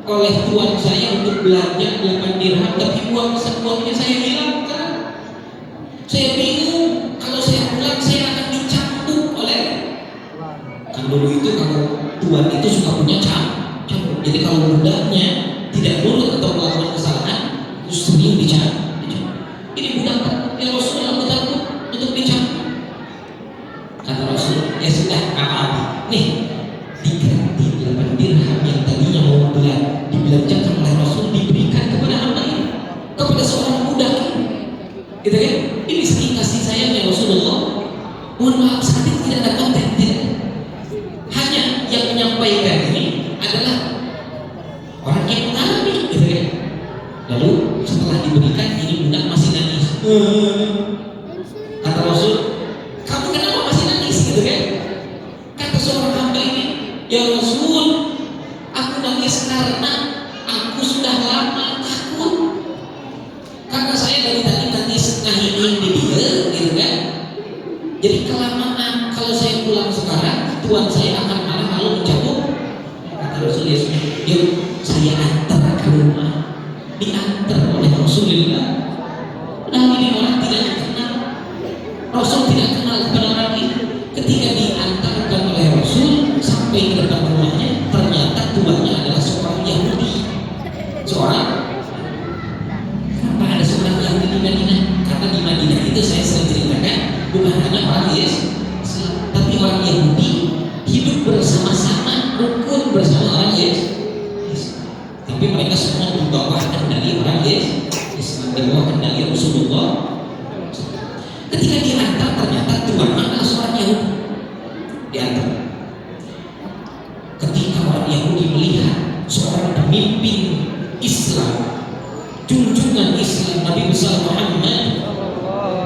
oleh tuan saya untuk belanja 8 dirham, tapi uangnya saya hilangkan. Saya bingung, kalau saya pulang saya akan dicambuk oleh, kan dulu itu kalau tuan itu suka punya cambuk. Jadi kalau budaknya tidak nurut atau melakukan kesalahan, terus sering dicambuk. Ini budak, ya Rasulullah, aku takut untuk dicambuk. Kata Rasul, ya sudah, apa-apa. Nih, diganti 8 dirham yang tadinya mau dibelanjakan oleh Rasul, diberikan kepada hamba ini, kepada seorang budak. Gitu kan? Ini saking kasih sayangnya Rasulullah. Mohon maaf, saat ini tidak ada konten, tidak. Hanya yang menyampaikan ini adalah orang yang mengalami, gitu kan? Lalu setelah diberikan, ini budak masih nangis. Kata Rasul, kamu kenapa masih nangis, gitu kan? Kata seorang hamba ini, ya Rasul, aku nangis karena aku sudah lama takut. Karena saya dari tadi nangis ngahining di dia, gitu kan? Jadi kelamaan, kalau saya pulang sekarang, tuan saya akan marah lalu mencabut. Kata Rasul, yuk saya antar ke rumah. Diantar oleh Rasulullah. Nah, ini orang tidak kenal, Rasul tidak kenal kepada orang ini. Ketika diantarkan oleh Rasul sampai ke depan rumahnya, ternyata tuannya adalah seorang Yahudi. Kenapa ada seorang Yahudi di Madinah? Karena di Madinah itu saya sering ceritakan, bukan hanya orang Islam, tapi orang Yahudi hidup bersama-sama, rukun bersama orang Islam. Tapi mereka semua di bawah kendali orang Islam, di bawah kendali Rasulullah. Ketika diantar, ternyata tuannya adalah seorang Yahudi. Diantar. Ketika orang Yahudi melihat seorang pemimpin Islam, junjungan Islam Nabi besar Muhammad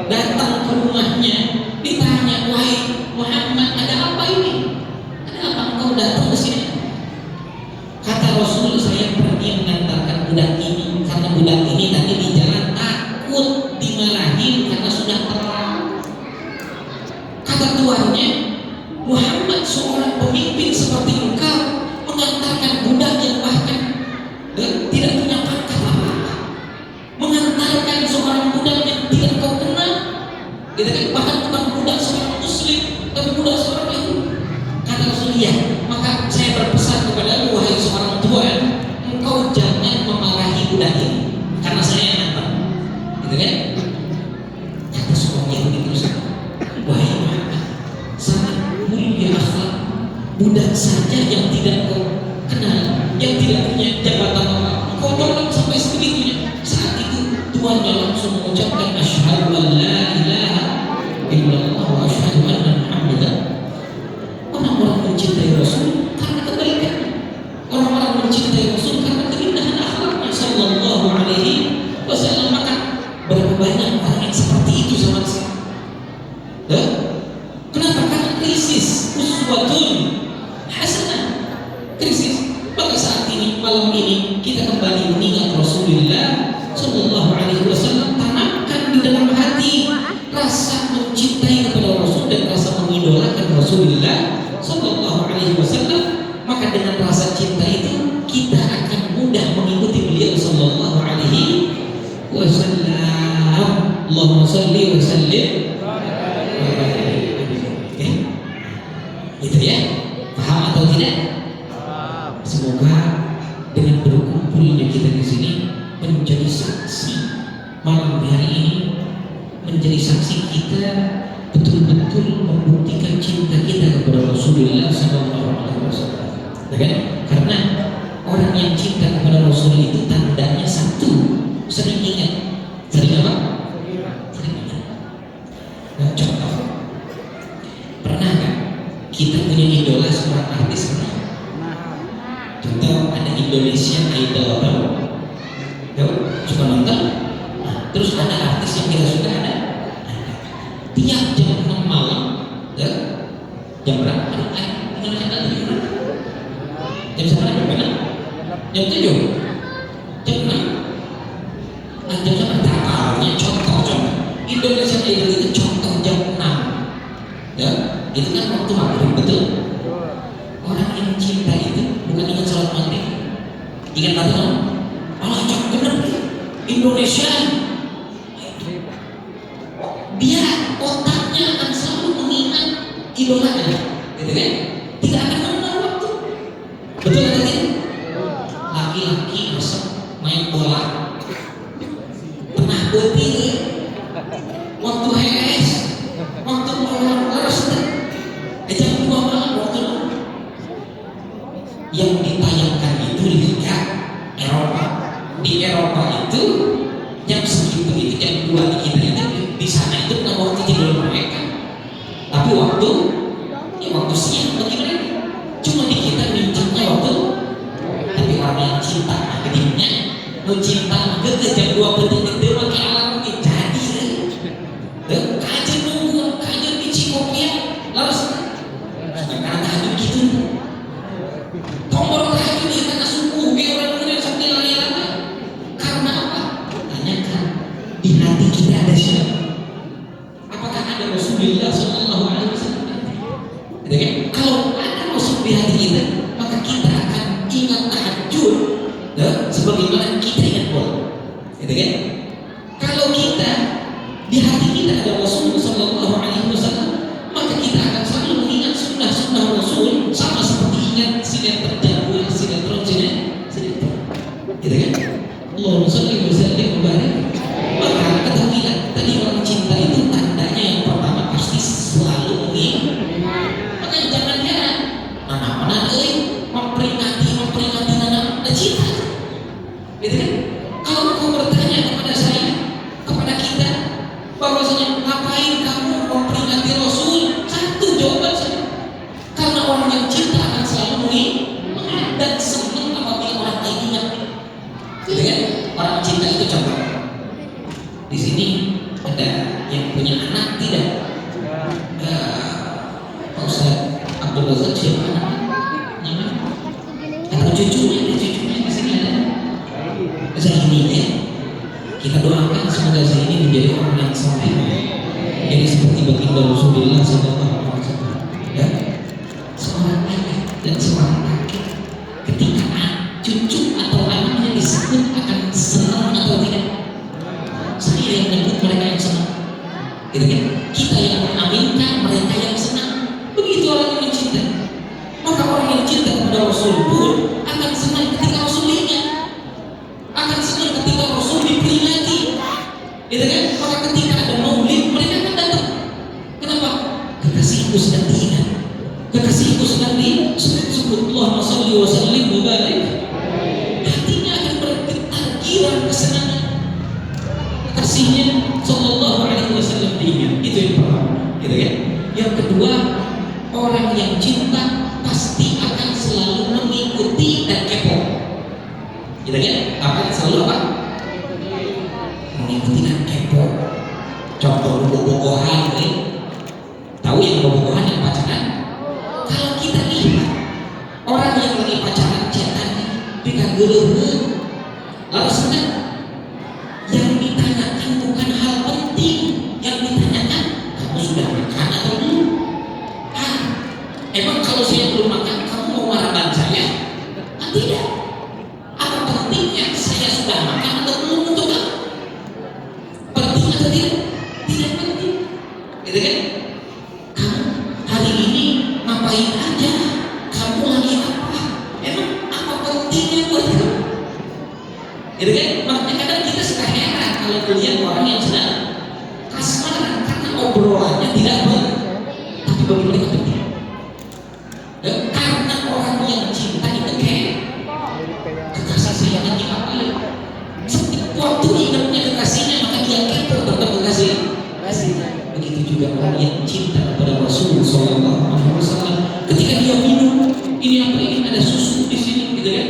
datang ke rumahnya, ditanya, wahai Muhammad, ada apa ini? Ada apa engkau datang ke sini? Kata Rasul, saya pergi mengantarkan budak ini karena budak ini tadi di jalan takut dimarahin karena sudah terlambat. Kata tuannya, Muhammad, seorang pemimpin seperti engkau mengantarkan budak yang bahkan tidak punya pangkat apa-apa, mengantarkan seorang budak yang tidak kau kenal, gitu kan? Bahkan bukan budak seorang Muslim, tapi budak seorang Yahudi. Kata Rasul, ya, maka saya berpesan kepadamu, wahai seorang tuan, engkau jangan memarahi budak ini karena saya yang antar, gitu kan? Kata seorang Yahudi terus, wahai Muhammad, sangat mulia akhlak budak saja yang tidak kau kenal, yang tidak punya jabatan apa, kau dorong sampai sebegitunya. Saat itu tuannya langsung mengucapkan asyhadu an la ilaha illallah wa asyhadu anna Muhammadan. Orang-orang wasallim. Oke. Itu ya. Paham atau tidak? Semoga dengan berkumpulnya kita di sini menjadi saksi malam hari ini, menjadi saksi kita betul-betul membuktikan cinta kita kepada Rasulullah SAW. Kan? Karena orang yang cinta kepada Rasul itu tandanya satu, sering ingat. Sering apa? Sering ingat. Nah, contoh, pernah nggak kita punya idola seorang artis? Contoh, ada Indonesia Idol, tahu? Suka nonton? Nah, terus ada artis yang kita suka, ada. Tiap jam 6 malam, ya, jam berapa? Indonesia Idol jam berapa? Jam 7, jam 6. Nah, jam berapa? Takalnya contoh. Indonesia Idol itu contoh jam 6. Ya, itu kan waktu maghrib, betul? Orang yang cinta itu bukan ingat sholat maghrib, ingat apa? Malah cok bener Indonesia. Dia otaknya akan selalu mengingat idolanya, gitu kan? Tidak akan mengenal waktu. Betul atau tidak? Laki-laki resep main bola, pernah betir, waktu HS, waktu harus jam 2 malam waktu yang ditayangkan itu Liga Eropa. Di Eropa itu jam segitu itu jam 2 di kita itu di sana itu bukan waktu tidur mereka, tapi waktu siang bagi mereka. Cuma di kita mincangnya waktu. Tapi orang yang cinta akhirnya mau cinta ke jam 2 penting itu pakai alam ini jadi kajian nunggu kajian di Cikoknya lalu karena tahajud gitu tombol tahajud di tengah subuh kayak orang yang sampai lari-lari. Karena apa? Tanyakan di hati kita ada siapa? Apakah ada Rasulullah SAW? Gitu kan? Kalau ada Rasul di hati kita, maka kita akan ingat tahajud, sebagaimana kita ingat bola. Gitu kan? Kalau kita di hati kita ada Rasulullah SAW, maka kita akan selalu mengingat sunnah-sunnah Rasul, sama seperti ingat sinetron jadwal, sinetron. Gitu kan? Allahumma sholli wa sallim wa barik. Maka ketahuilah tadi orang cinta itu tandanya yang pertama pasti selalu mengingat. Maka jangan heran anak-anak memperingati anak cinta. Gitu kan? Kalau kau bertanya kepada saya, kepada kita, bahwasanya ngapain kamu memperingati Rasul? Satu jawaban saja. Karena orang yang cinta akan selalu mengingat dan senang apabila orang yang ingat. Gitu kan? Orang cinta itu contoh. Di sini ada yang punya anak tidak? Pak Ustaz Abdul Razak siapa anaknya? Atau cucunya? Ada cucunya di sini ada. Zaini ya. Kita doakan semoga Zaini menjadi orang yang saleh. Jadi seperti baginda Rasulullah SAW. Ya, seorang ayah dan seorang laki ketika cucu atau anaknya disebut akan senang atau tidak? Saya yang menyebut mereka yang senang. Gitu kan? Kita yang mengaminkan mereka yang senang. Begitu orang yang cinta. Maka orang yang cinta kepada Rasul pun akan senang ketika Rasul ingat, akan senang ketika Rasul diperingati. Gitu kan? Maka ketika ada maulid mereka akan datang. Kenapa? Kekasihku sedang diingat, kekasihku sedang disebut. Allahumma sholli wa sallim wa barik. Hatinya akan bergetar girang kesenangan. Kekasihnya sallallahu alaihi wasallam diingat. Itu yang pertama. Gitu kan? Yang kedua, orang yang cinta pasti akan selalu mengikuti dan kepo. Gitu kan? Akan selalu apa? Mengikuti dan kepo. Contoh bobogohan, tahu yang bobogohan yang pacaran? Kalau kita lihat orang yang lagi pacaran cetan, pika geuleuh, lalu senang. Yang ditanyakan bukan hal penting, yang ditanyakan kamu sudah makan atau belum? Emang gitu kan? Kamu hari ini ngapain aja? Kamu lagi apa? Emang apa pentingnya buat kamu? Gitu kan? Makanya kadang kita suka heran kalau melihat orang yang sedang kasmaran karena obrolannya tidak benar, tapi bagi mereka penting. Karena orang yang cinta itu kayak kekasih sayangnya apa ya? Setiap waktu ingatnya kekasihnya maka dia kepo tentang kekasih. Begitu juga orang yang cinta kepada Rasulullah SAW. Ketika dia minum, ini apa ini ada susu di sini, gitu kan?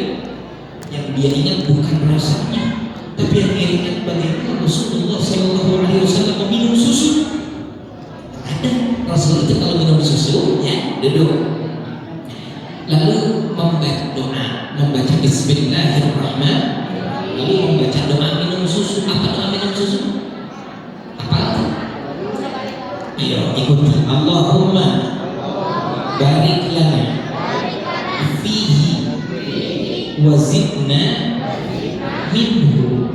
Yang dia ingat bukan rasanya, tapi yang dia ingat bagaimana Rasulullah SAW meminum susu. Ada Rasul itu kalau minum susu, ya duduk. Lalu membaca Bismillahirrahmanirrahim, lalu membaca doa minum susu. Apa doa minum susu? Apa? Ayo ikuti. Allahumma barik lana fihi wazidna minhu.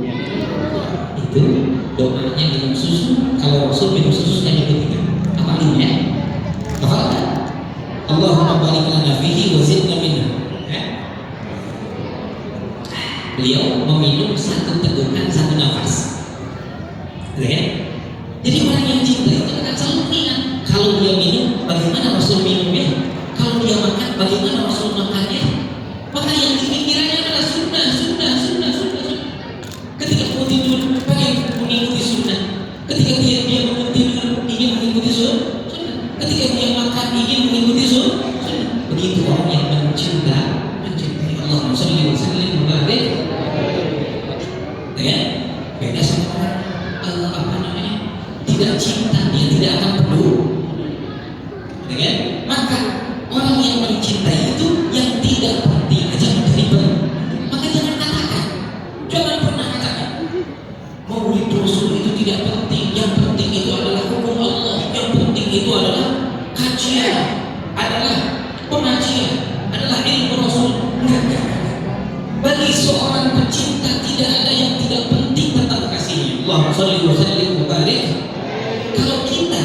Itu doanya minum susu. Kalau Rasul minum susu kan ikuti. Apa ini ya? Apa? Allahumma barik lana fihi wazidna minhu. Beliau meminum satu tegukan, satu nafas. Ya? Jadi orang yang cinta itu akan selalu ingat kalau dia minum bagaimana Rasul minumnya, kalau dia makan bagaimana Rasul makannya. Maka yang dipikirannya adalah sunnah. Ketika mau tidur bagaimana mengikuti sunnah. Ketika dia mau tidur ingin mengikuti sunnah. Ketika dia makan ingin mengikuti sunnah. Begitu orang yang mencintai Allah Subhanahu wa taala. Ya, beda sama orang tidak cinta, dia tidak akan peduli. Ya, maka orang yang mencintai itu yang tidak penting aja menjadi penting. Maka jangan katakan, jangan pernah katakan Maulid Rasul itu tidak penting. Yang penting itu adalah hukum Allah. Yang penting itu adalah kajian, adalah pengajian, adalah ilmu Rasul. Enggak. Bagi seorang pecinta tidak ada yang tidak penting tentang kasihnya. Allahumma shalli wa sallim wa barik. Kalau kita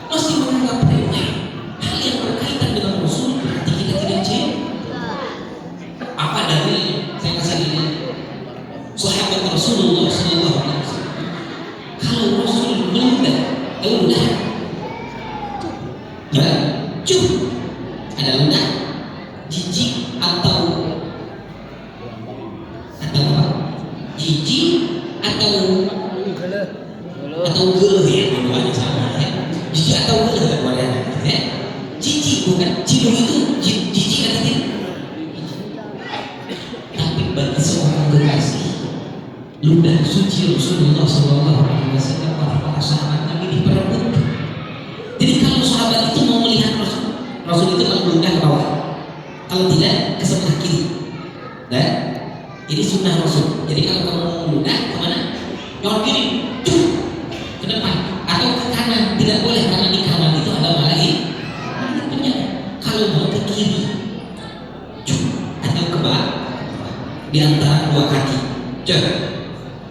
masih menganggap remeh hal yang berkaitan dengan Rasul, berarti kita tidak cinta. Apa dalilnya? Saya kasih dalil. Sahabat Rasulullah SAW. Kalau Rasul meludah, ya, ada ludah, jijik atau apa? Jijik atau geluh ya, dua-duanya sama ya. Jijik atau geluh dua-duanya ya. Jijik bukan, cium itu jijik atau tidak? Tapi bagi seorang kekasih ludah suci Rasulullah SAW, para sahabat Nabi diperebutkan. Jadi kalau sahabat itu mau melihat Rasul itu kalau ludah ke bawah, kalau tidak ke sebelah kiri. Nah, ini sunnah Rasul. Jadi kalau kamu mau ludah kemana? Nyolong kiri, ke depan atau ke kanan. Tidak boleh karena di kanan itu ada malaikat. Kalau mau ke kiri, atau ke bawah, di antara dua kaki.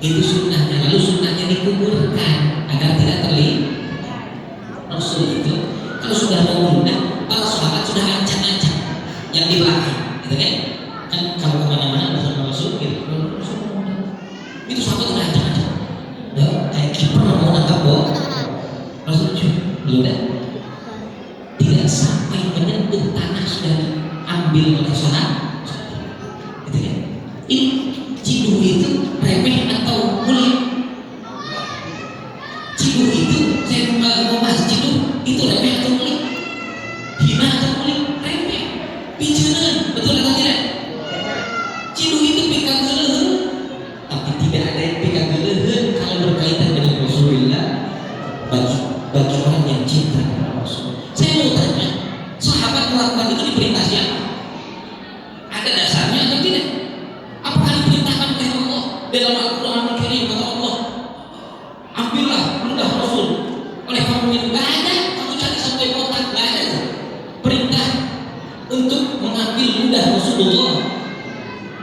Itu sunnahnya. Lalu sunnahnya dikuburkan agar tidak terlihat. Rasul itu kalau sudah mau ludah, para sahabat sudah ancang-ancang yang di belakang, gitu kan? Kan kalau kemana-mana bersama Rasul gitu, itu sahabat udah ancang-ancang. Ya, kayak kiper mau nangkap bola, Rasul ludah tidak sampai menyentuh tanah sudah diambil oleh sahabat, gitu kan? Ini cidu itu remeh atau mulia? Cidu itu saya mau bahas cidu itu remeh atau mulia? Hina atau mulia? Remeh, pijeun, betul atau tidak? Cidu itu pikir geleuheun, tapi tidak ada yang pikir geleuheun kalau berkaitan dengan Rasulullah. Bagi orang yang cinta kepada Rasul. Saya mau tanya, sahabat melakukan itu diperintah siapa? Ada dasarnya atau tidak? Apakah diperintahkan oleh Allah dalam Al-Quran Al-Karim? Kata Allah, ambillah ludah Rasul oleh kamu minum. Gak ada, kamu cari sampai kotak, gak ada perintah untuk mengambil ludah Rasulullah.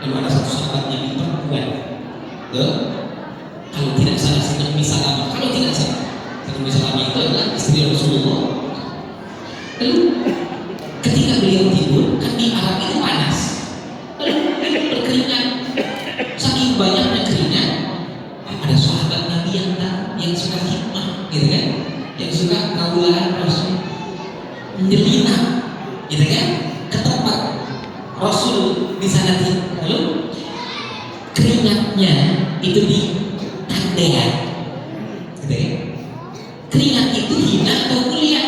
Lalu ada satu sahabat yang perempuan, kalau tidak salah Siti Ummi Salamah. Kalau tidak salah, Siti Ummi Salamah itu adalah istri pergaulan Rasul, menyelinap, gitu kan, ke tempat Rasul di sana. Lalu keringatnya itu di tandean, gitu ya. Keringat itu hina atau mulia,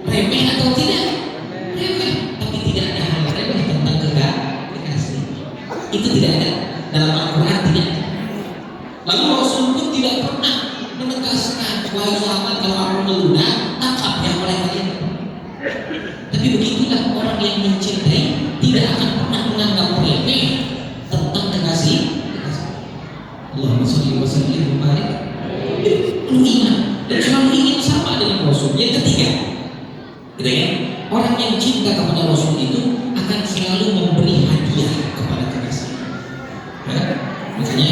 remeh atau tidak? Remeh, tapi tidak ada hal remeh tentang kekasih. Itu tidak ada dalam Al-Quran, tidak. Lalu Rasul pun tidak pernah menegaskan, wahai sahabat, kalau aku meludah, tangkap ya oleh kalian. Tapi begitulah orang yang mencintai tidak akan pernah menganggap remeh tentang kekasih. Allahumma sholli wa sallim wa barik. Perlu ingat dan selalu ingin sama dengan Rasul. Yang ketiga, gitu ya, orang yang cinta kepada Rasul itu akan selalu memberi hadiah kepada kekasih. Ya? Makanya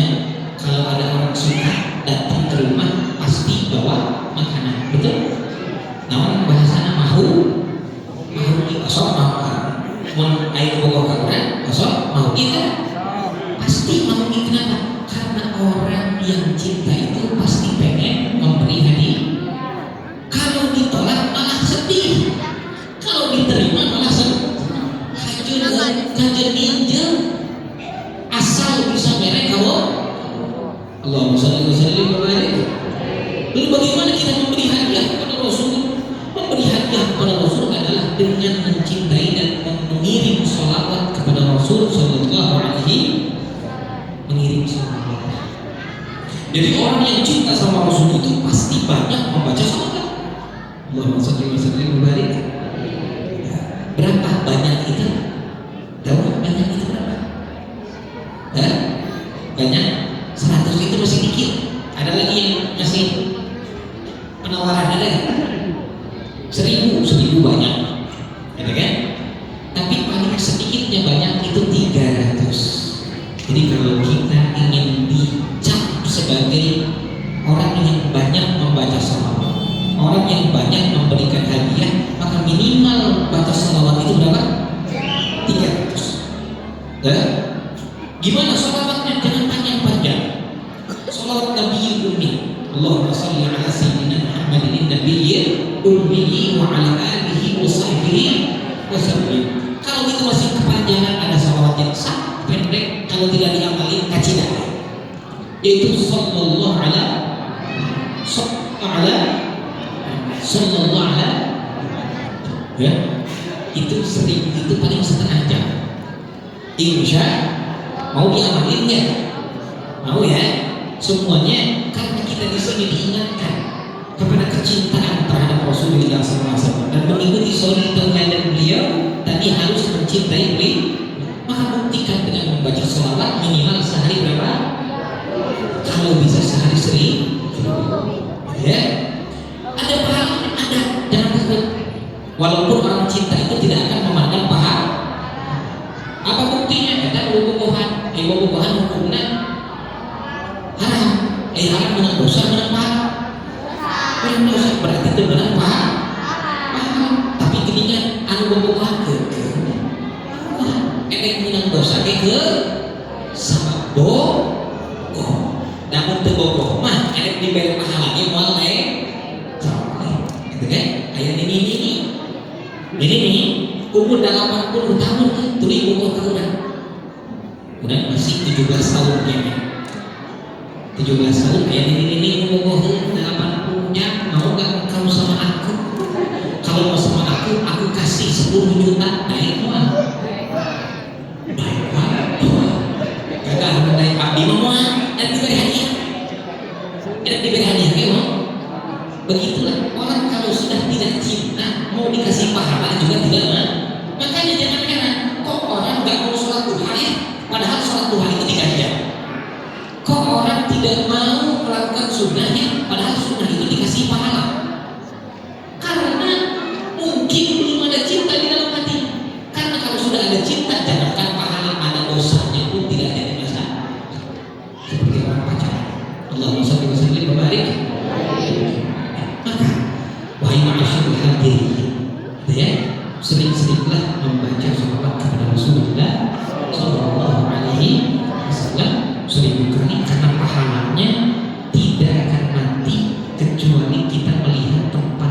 kalau ada orang suka datang ke rumah pasti bawa makanan, betul? Namun bahasanya mahu kosong mau mun air pokok kawan kosong mau kita pasti mau itu. Kenapa? Karena orang yang cinta itu pasti pengen memberi hadiah. Kalau ditolak malah sedih, kalau diterima malah senang. Kajian ninja asal bisa merek kamu. Allahumma sholli wa sallim wa barik. Lalu bagaimana kita memberi hadiah kepada Rasul? Memberi hadiah kepada Rasul adalah dengan mencintai dan mengirim sholawat kepada Rasul Sallallahu Alaihi, mengirim sholawat. Jadi orang yang cinta sama Rasul itu pasti banyak membaca sholawat. Allahumma sholli wa sallim wa barik. Berapa banyak itu? Tahu banyak itu berapa? Banyak. 100 itu masih dikit. Ada lagi yang masih penawaran, ada kan? 1000 banyak, gitu kan? Tapi paling sedikitnya banyak itu 300. Jadi kalau kita ingin dicap sebagai orang yang banyak membaca sholawat, orang yang banyak memberikan hadiah, maka minimal baca sholawat itu berapa? 300. Ya? Gimana sholawatnya? Jangan panjang-panjang. Sholawat Nabi Ummi, Allahumma sholli ala sayyidina Muhammadin nabiyyi ummi wa ala alihi wa sahbihi wa sallim. Kalau itu masih kepanjangan, ada sholawat yang sangat pendek, kalau tidak diamalin kacidah, yaitu sallallahu ala ya, itu 1000, itu paling setengah jam. Insya mau diamalin ya? Mau ya? Semuanya karena kita di sini diingatkan kepada kecintaan terhadap Rasulullah SAW dan mengikuti suri teladan beliau tadi harus mencintai beliau. Maka buktikan dengan membaca sholawat minimal sehari berapa? Kalau bisa sehari 1000. Ya, ada pahalanya, ada. Jangan takut. Walaupun orang cinta itu tidak akan memandang pahala. Apa buktinya? Kata bubuhan hukumnya haram. Haram dengan dosa, dengan pahala. Dengan dosa berarti itu dengan pahala. Tapi gininya anu bubuhan ke enek dengan dosa ke sama namun tebogoh mah enek diberi pahalanya moal gitu kan? Kayak ini umur 80 tahun tuli bubuh ke udah masih 17 tahun kayaknya. 17 tahun kayak ini bubuh 80-nya, mau gak engkau sama aku? Kalau mau sama aku kasih 10 juta naik moal. Baik banget gagal naik abdi moal dan diberi hadiah. Diberi hadiah kayak begitulah orang kalau sudah tidak cinta mau dikasih pahala juga tidak mau. Makanya jangan heran kok orang gak mau sholat duha ya, padahal sholat duha itu 3 jam. Kok orang tidak mau melakukan sunnahnya, padahal sunnah itu dikasih pahala. Karena mungkin belum ada cinta di dalam hati. Karena kalau sudah ada cinta, jangankan pahala, ada dosanya pun tidak ada masalah. Seperti orang pacaran. Allahumma sholli wa sallim wa barik. Maka wahai ma'asyarul hadirin, ya, sering-seringlah membaca sholawat kepada Rasulullah Sallallahu Alaihi Wasallam 1000 kali, karena pahalanya tidak akan mati kecuali kita melihat tempat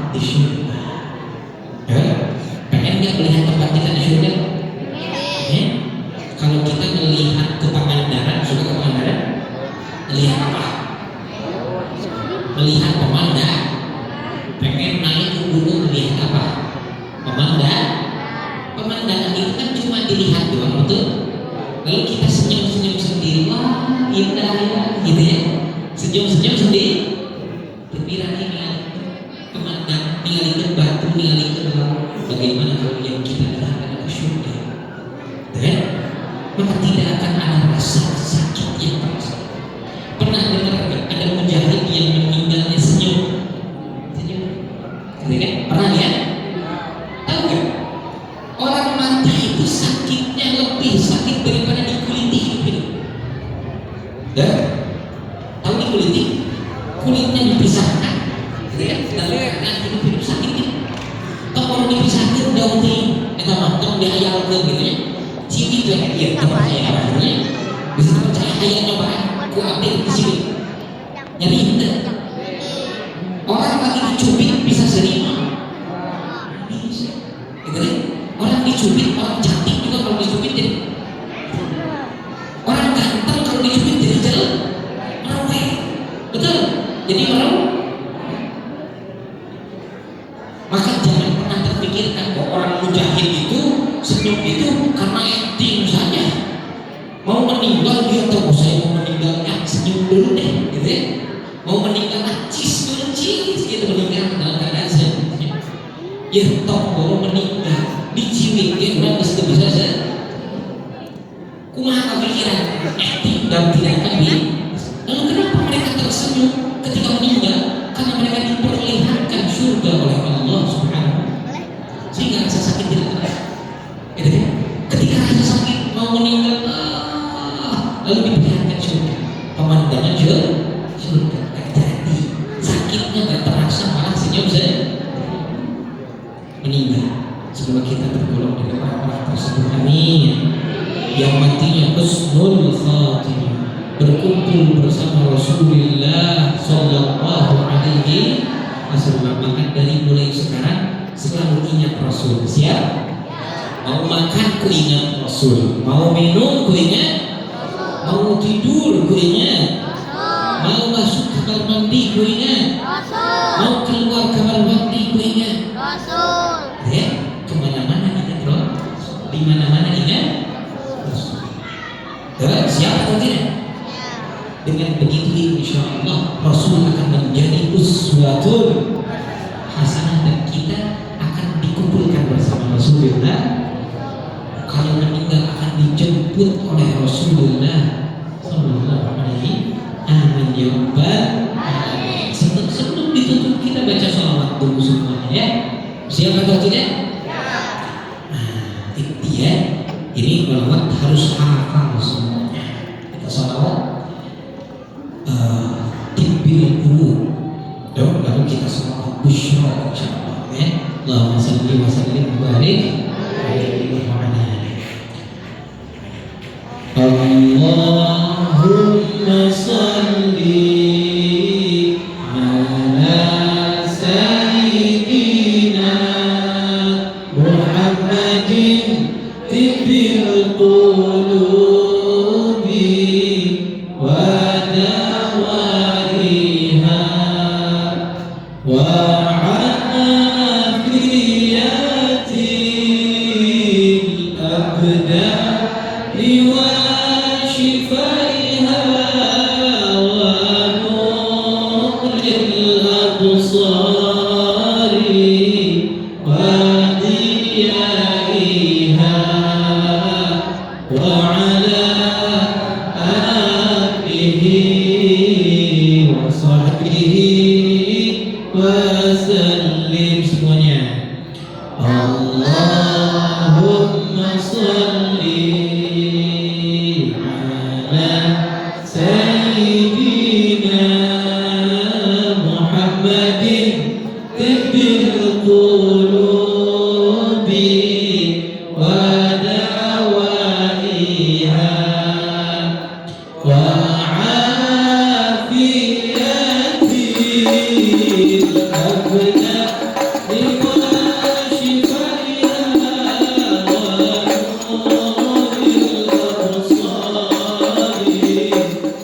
Pemandangan itu kan cuma dilihat doang, betul? Lalu kita senyum-senyum sendiri, wah indah ya, gitu ya. Senyum-senyum sendiri. Tapi pemandangan mengalihkan batu, mengalihkan laut. Bagaimana kalau yang kita lihat adalah surga? Dan maka tidak akan ada rasa sakit yang terasa. Pernah dengar ada mujahid yang meninggalnya senyum? Senyum, gitu kan? Pernah lihat? Tahu nggak? Orang mati itu sakitnya lebih sakit daripada dikuliti hidup. Dan tahu dikuliti? Kulitnya dipisahkan, gitu kan? Lalu karena hidup sakit itu. Tahu orang dipisahkan daun ting, kita mantong dia ayam gitu ya. Ciri itu ya, tempat saya namanya. Bisa percaya ayam nyobaan, ku update di sini. Nyari itu. Orang lagi dicubit bisa serima. Bisa, gitu kan? Orang dicubit, orang cantik juga kalau dicubit jadi orang ganteng, kalau dicubit jadi jelek, merauh, betul? Jadi merauh. Maka jangan pernah terpikirkan bahwa orang mujahid itu senyum itu karena acting saja. Mau meninggal dia tahu saya mau meninggalnya senyum dulu deh, gitu ya. Mau meninggal cis dulu cis gitu meninggal dalam keadaan senyum. Ya toh mau meninggal diciwik dia udah bisa saja. Kumaha kepikiran acting dan tidak akan di. Lalu kenapa mereka tersenyum ketika meninggal? Karena mereka diperlihatkan surga oleh Allah Subhanahu, sehingga rasa sakit tidak ada. Gitu kan? Ketika rasa sakit mau meninggal, lalu diperlihatkan surga, pemandangan surga. Jadi sakitnya nggak terasa, malah senyum saja. Meninggal. Semoga kita tergolong dengan orang-orang tersebut. Amin. Yang matinya husnul khatimah, berkumpul bersama Rasulullah Sallallahu Alaihi Wasallam. Maka dari mulai sekarang selalu ingat Rasul. Siap? Mau makan ku ingat Rasul, mau minum ku ingat, mau tidur ku ingat, mau masuk kamar mandi ku ingat, mau keluar kamar mandi ku ingat. Ya, kemana-mana ingat Rasul, di mana-mana ingat Rasul. Siap atau tidak? Dengan begitu insya Allah Rasul akan menjadi uswatun hasanah dan kita akan dikumpulkan bersama Rasulullah. Kalau meninggal akan dijemput oleh Rasulullah Sallallahu Alaihi Amin ya Rabbal Alamin. Sebelum ditutup kita baca sholawat dulu semuanya ya. Siap atau tidak? Nah, itu ya. Ini sholawat harus hafal semuanya. Kita sholawat tibbil qulub. Lalu kita sholawat busyra insyaallah ya. Allahumma shalli wa sallim wa barik alaihi wa ala Allahumma salli ala sayyidina Muhammadin tibbil qulubi wa dawaiha wa afiyatil abdani wa شفائها ونور الأبصار وضيائها وعلى آله وصحبه وسلم semuanya. Allahumma salli Sayyidina Muhammadin tibbil qulubi wa dawaiha wa afiyatil abdani wa shifaiha wa nuril absari wa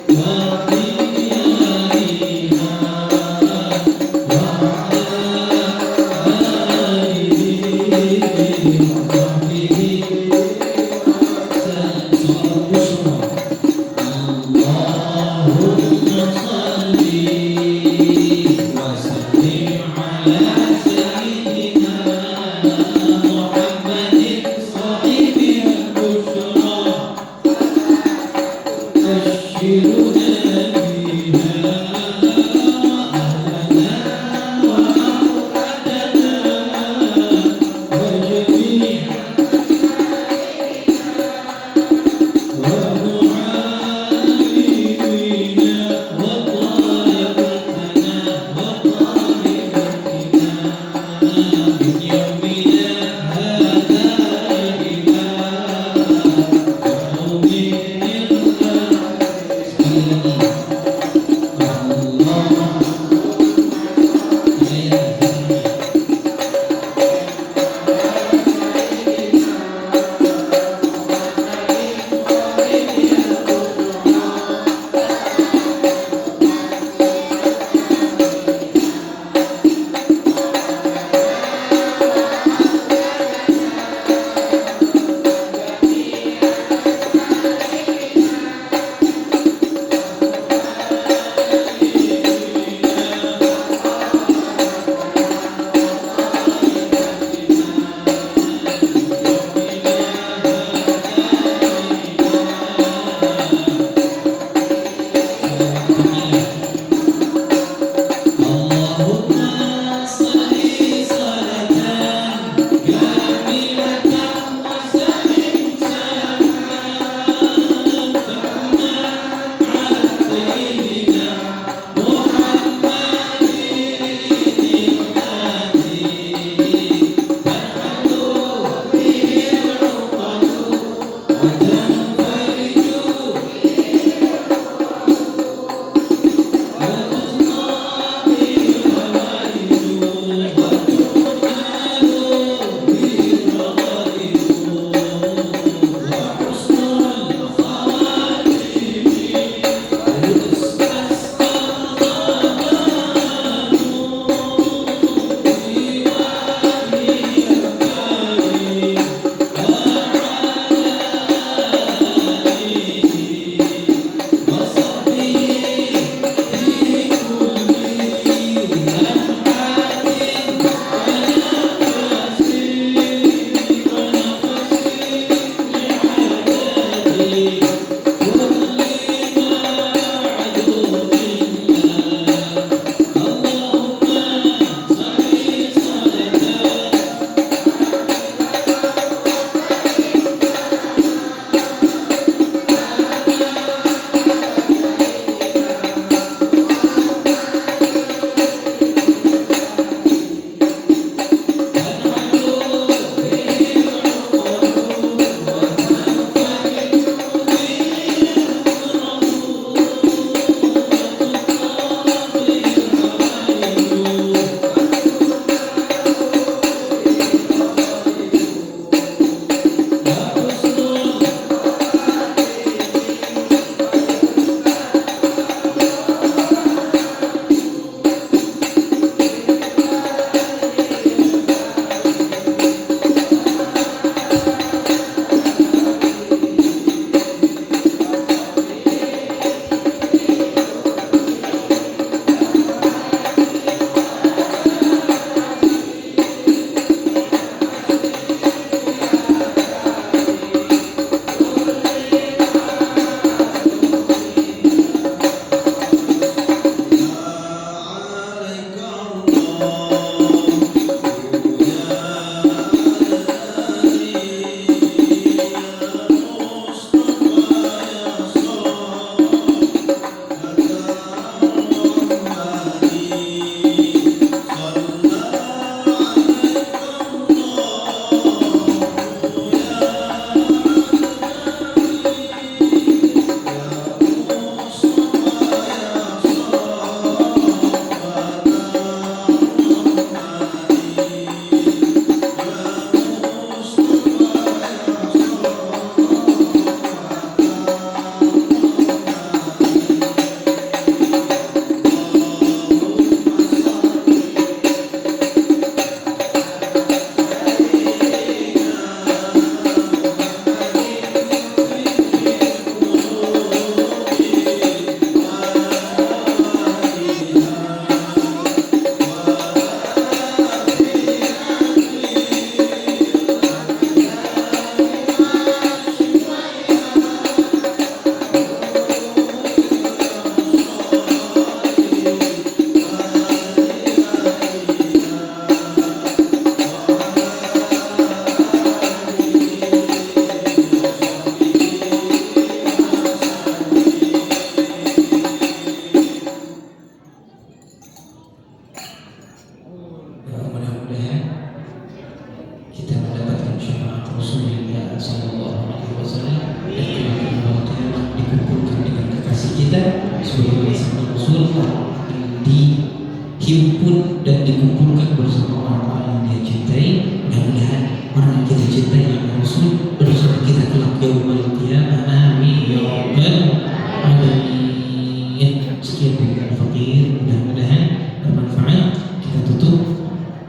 sebagaimana sabda Rasulullah, dihimpun dan dikumpulkan bersama orang-orang yang dia cintai. Mudah-mudahan orang yang kita cintai yang Rasul bersama kita kelak yaumul qiyamah. Amin ya rabbal alamin. Sekian dari Al-Faqir, mudah-mudahan bermanfaat. Kita tutup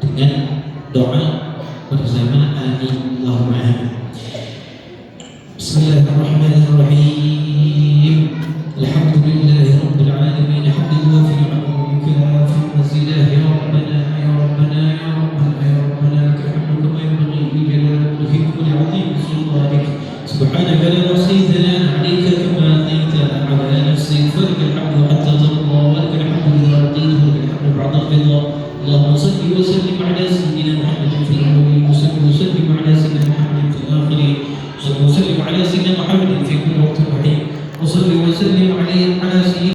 dengan doa bersama. Amin Allahumma amin. Bismillahirrahmanirrahim. Alhamdulillahi rabbil alamin. Hamdan wafi'an yukafi mazidah. Ya Rabbana ya Rabbana ya Rabbana ya Rabbana, lakal hamdu kama yanbaghi li jalali wajhika wa li'azimi sultanik. Subhanaka la nuhsi thanan 'alayka kama athnayta 'ala nafsik. Falakal hamdu hatta tarda, wa lakal hamdu idha radita, wa lakal hamdu ba'da ridha. Allahumma salli wa sallim 'ala sayyidina Muhammadin fil awwalin, wa salli wa sallim 'ala sayyidina Muhammadin fil akhirin. وسلم على سيدنا محمد في كل وقت وحين، وصلي وسلم عليه على